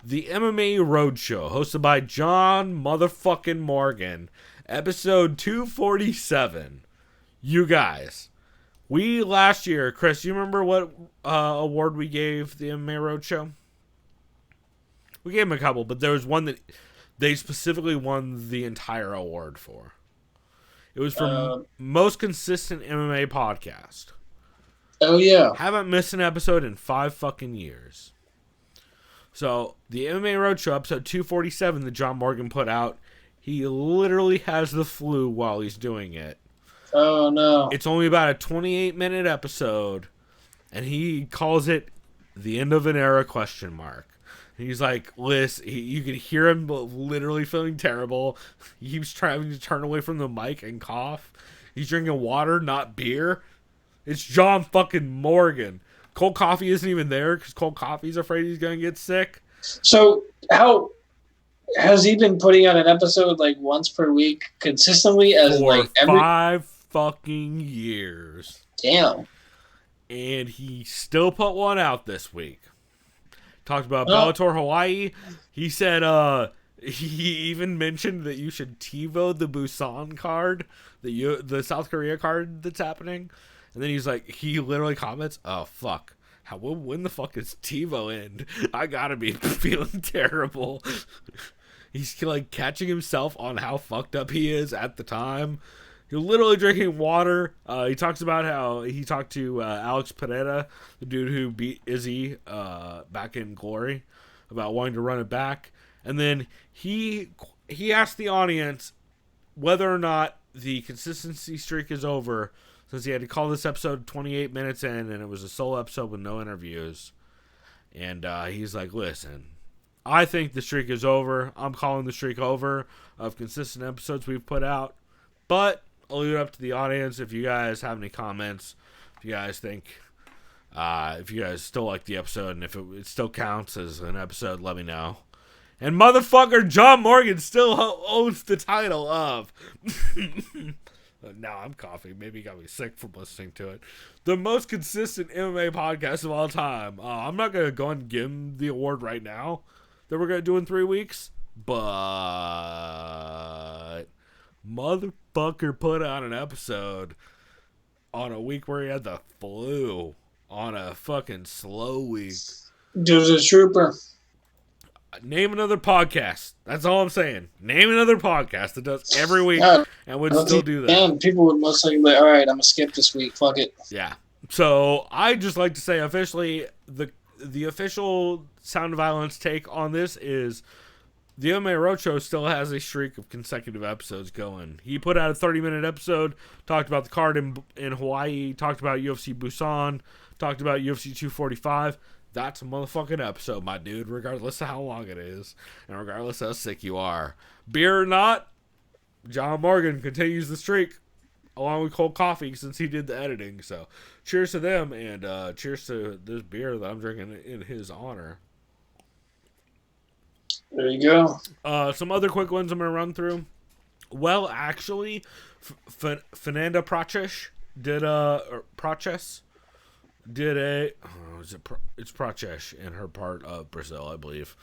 the MMA Roadshow, hosted by John motherfucking Morgan, episode 247. You guys, we last year, Chris, you remember what award we gave the MMA Roadshow? We gave them a couple, but there was one that they specifically won the entire award for. It was for most consistent MMA podcast. Oh yeah. Haven't missed an episode in 5 fucking years. So the MMA Roadshow episode 247 that John Morgan put out, he literally has the flu while he's doing it. Oh, no. It's only about a 28-minute episode, and he calls it the end of an era ? And he's like, Liz, you can hear him literally feeling terrible. He keeps trying to turn away from the mic and cough. He's drinking water, not beer. It's John fucking Morgan. Cold Coffee isn't even there because Cold Coffee's afraid he's going to get sick. So, how... Has he been putting out an episode like once per week consistently as for like every 5 fucking years? Damn. And he still put one out this week. Talked about Bellator Hawaii. He said he even mentioned that you should TiVo the Busan card, the South Korea card that's happening. And then he's like, he literally comments, "Oh fuck. When the fuck is TiVo end? I gotta be feeling terrible." He's like catching himself on how fucked up he is at the time. He's literally drinking water. He talks about how he talked to Alex Pereira, the dude who beat Izzy back in Glory, about wanting to run it back. And then he asked the audience whether or not the consistency streak is over, since he had to call this episode 28 minutes in, and it was a solo episode with no interviews. And he's like, listen, I think the streak is over. I'm calling the streak over of consistent episodes we've put out. But I'll leave it up to the audience if you guys have any comments. If you guys think, if you guys still like the episode and if it still counts as an episode, let me know. And motherfucker John Morgan still owns the title of... Now I'm coughing. Maybe he got me sick from listening to it. The most consistent MMA podcast of all time. I'm not going to go and give him the award right now that we're going to do in 3 weeks. But motherfucker put out an episode on a week where he had the flu. On a fucking slow week. Dude's a trooper. Name another podcast. That's all I'm saying. Name another podcast that does every week and would still do that. And people would most likely be like, all right, I'm going to skip this week. Fuck it. Yeah. So I just like to say officially the official Sound of Violence take on this is the MMA Roadshow still has a streak of consecutive episodes going. He put out a 30-minute episode, talked about the card in Hawaii, talked about UFC Busan, talked about UFC 245. That's a motherfucking episode, my dude, regardless of how long it is, and regardless of how sick you are. Beer or not, John Morgan continues the streak, along with Cold Coffee, since he did the editing. So, cheers to them, and cheers to this beer that I'm drinking in his honor. There you go. Some other quick ones I'm going to run through. Well, actually, Fernanda Proces did it's Proces in her part of Brazil, I believe.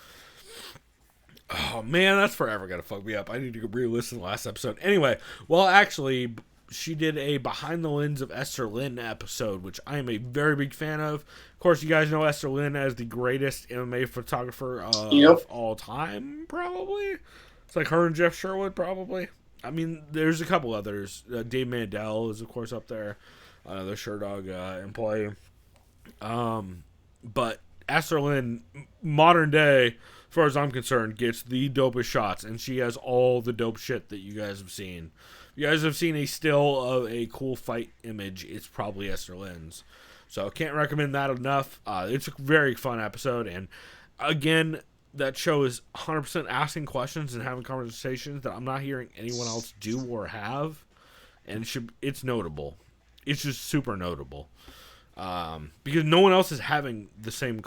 Oh man, that's forever gonna fuck me up. I need to re-listen to the last episode. Anyway, well, actually, she did a Behind the Lens of Esther Lin episode, which I am a very big fan of. Of course, you guys know Esther Lin as the greatest MMA photographer of all time, probably. It's like her and Jeff Sherwood, probably. I mean, there's a couple others. Dave Mandel is, of course, up there. Another Sherdog employee. But Esther Lin, modern day, as far as I'm concerned, gets the dopest shots, and she has all the dope shit that you guys have seen. If you guys have seen a still of a cool fight image, it's probably Esther Lin's. So can't recommend that enough. It's a very fun episode, and again, that show is 100% asking questions and having conversations that I'm not hearing anyone else do or have, and it's notable. It's just super notable. Because no one else is having the same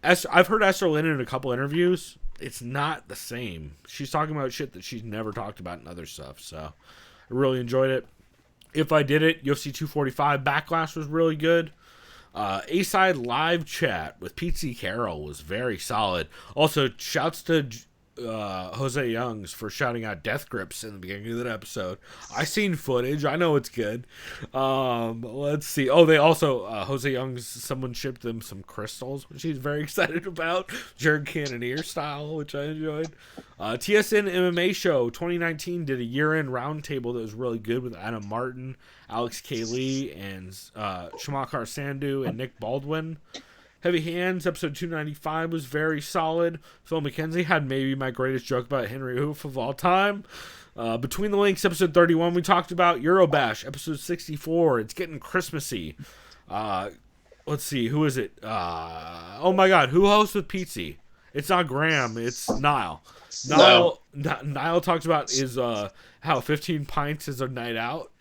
I've heard Esther Lin in a couple interviews. It's not the same. She's talking about shit that she's never talked about in other stuff. So I really enjoyed it. If I Did It, UFC 245 Backlash was really good. A-Side live chat with Pete C. Carroll was very solid. Also, shouts to Jose Youngs for shouting out Death Grips in the beginning of that episode. I seen footage. I know it's good. Let's see. Oh, they also Jose Youngs, someone shipped them some crystals, which he's very excited about. Jared Cannonier style, which I enjoyed. TSN MMA Show 2019 did a year-end roundtable that was really good with Adam Martin, Alex K. Lee, and Shamakar Sandhu and Nick Baldwin. Heavy Hands, episode 295 was very solid. Phil McKenzie had maybe my greatest joke about Henry Hoof of all time. Between the Links, episode 31, we talked about Eurobash. Episode 64, it's getting Christmassy. Let's see, who is it? Oh my god, who hosts with Pizzi? It's not Graham, it's Niall. Niall talks about how 15 pints is a night out,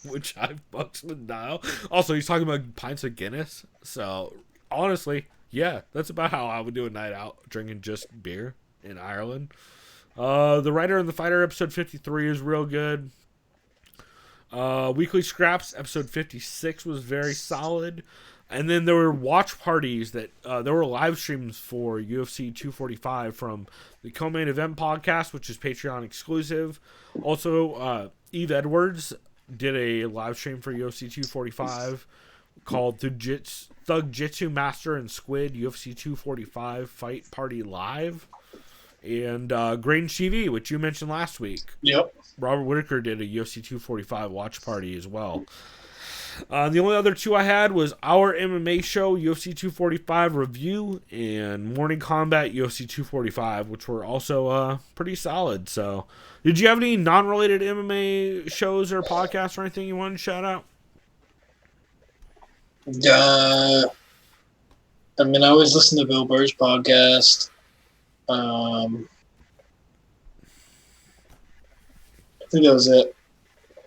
which I fucks with Niall. Also, he's talking about pints of Guinness, so... Honestly, yeah, that's about how I would do a night out, drinking just beer in Ireland. The Writer and the Fighter, episode 53 is real good. Weekly Scraps, episode 56 was very solid. And then there were watch parties that, there were live streams for UFC 245 from the Co-Main Event podcast, which is Patreon exclusive. Also, Eve Edwards did a live stream for UFC 245 called Thug Jitsu Master and Squid UFC 245 Fight Party Live. And Grange TV, which you mentioned last week. Yep. Robert Whitaker did a UFC 245 watch party as well. The only other two I had was Our MMA Show UFC 245 review and Morning Combat UFC 245, which were also pretty solid. So, did you have any non-related MMA shows or podcasts or anything you wanted to shout out? I mean, I always listen to Bill Burr's podcast. I think that was it.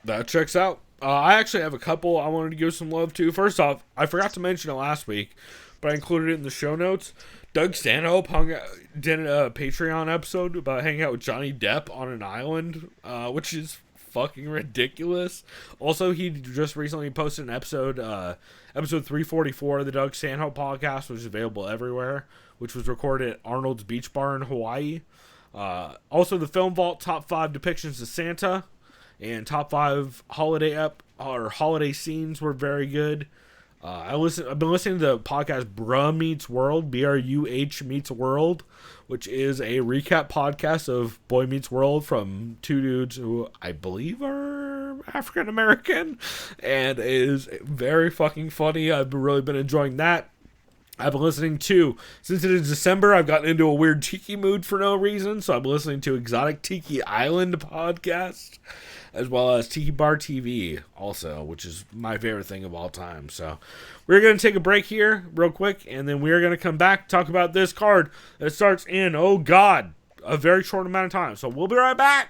That checks out. I actually have a couple I wanted to give some love to. First off, I forgot to mention it last week, but I included it in the show notes. Doug Stanhope did a Patreon episode about hanging out with Johnny Depp on an island, which is fucking ridiculous. Also, he just recently posted an episode 344 of the Doug Stanhope podcast, which is available everywhere, which was recorded at Arnold's Beach Bar in Hawaii. Also, the Film Vault top 5 depictions of Santa and top 5 holiday scenes were very good. I've been listening to the podcast Bruh Meets World, BRUH Meets World, which is a recap podcast of Boy Meets World from 2 dudes who I believe are African American, and is very fucking funny. I've really been enjoying that. I've been listening to, since it is December, I've gotten into a weird tiki mood for no reason, so I'm listening to Exotic Tiki Island podcast, as well as Tiki Bar TV also, which is my favorite thing of all time. So we're going to take a break here real quick, and then we're going to come back, talk about this card that starts in, oh God, a very short amount of time. So we'll be right back.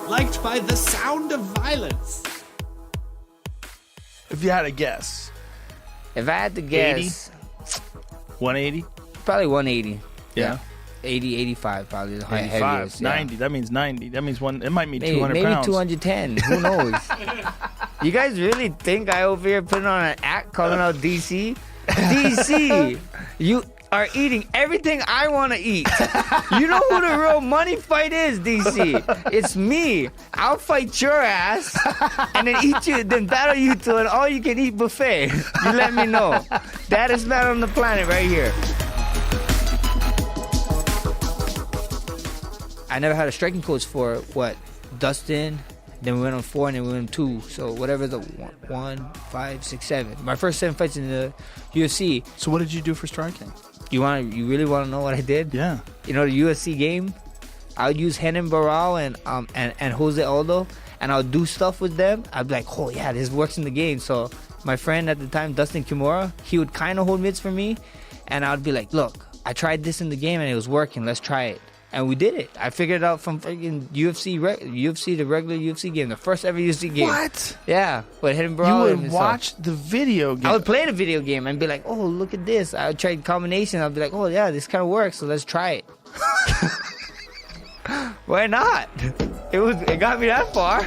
Liked by the sound of violence. If you had to guess, If I had to guess, 180? probably 180. Yeah. 80, 85 probably the 85, heaviest. Yeah. 90. That means 90. That means it might mean 200 maybe pounds. 210. Who knows? You guys really think I over here putting on an act calling out DC? DC, you are eating everything I want to eat. You know who the real money fight is, DC? It's me. I'll fight your ass and then eat you, then battle you to an all-you-can-eat buffet. You let me know. Baddest man on the planet right here. I never had a striking coach for Dustin. Then we went on 4 and then we went on 2. So whatever the 1, 5, 6, 7. My first 7 fights in the UFC. So what did you do for striking? You really want to know what I did? Yeah. You know the UFC game? I would use Renan Barral and Jose Aldo, and I would do stuff with them. I'd be like, oh yeah, this works in the game. So my friend at the time, Dustin Kimura, he would kind of hold mitts for me, and I would be like, look, I tried this in the game and it was working. Let's try it. And we did it. I figured it out from freaking UFC, the regular UFC game, the first ever UFC game. What? Yeah, with Hidden You Brawl. would watch the video game. I would play the video game and be like, oh, look at this. I would try combination. I'd be like, oh, yeah, this kind of works, so let's try it. Why not? It got me that far.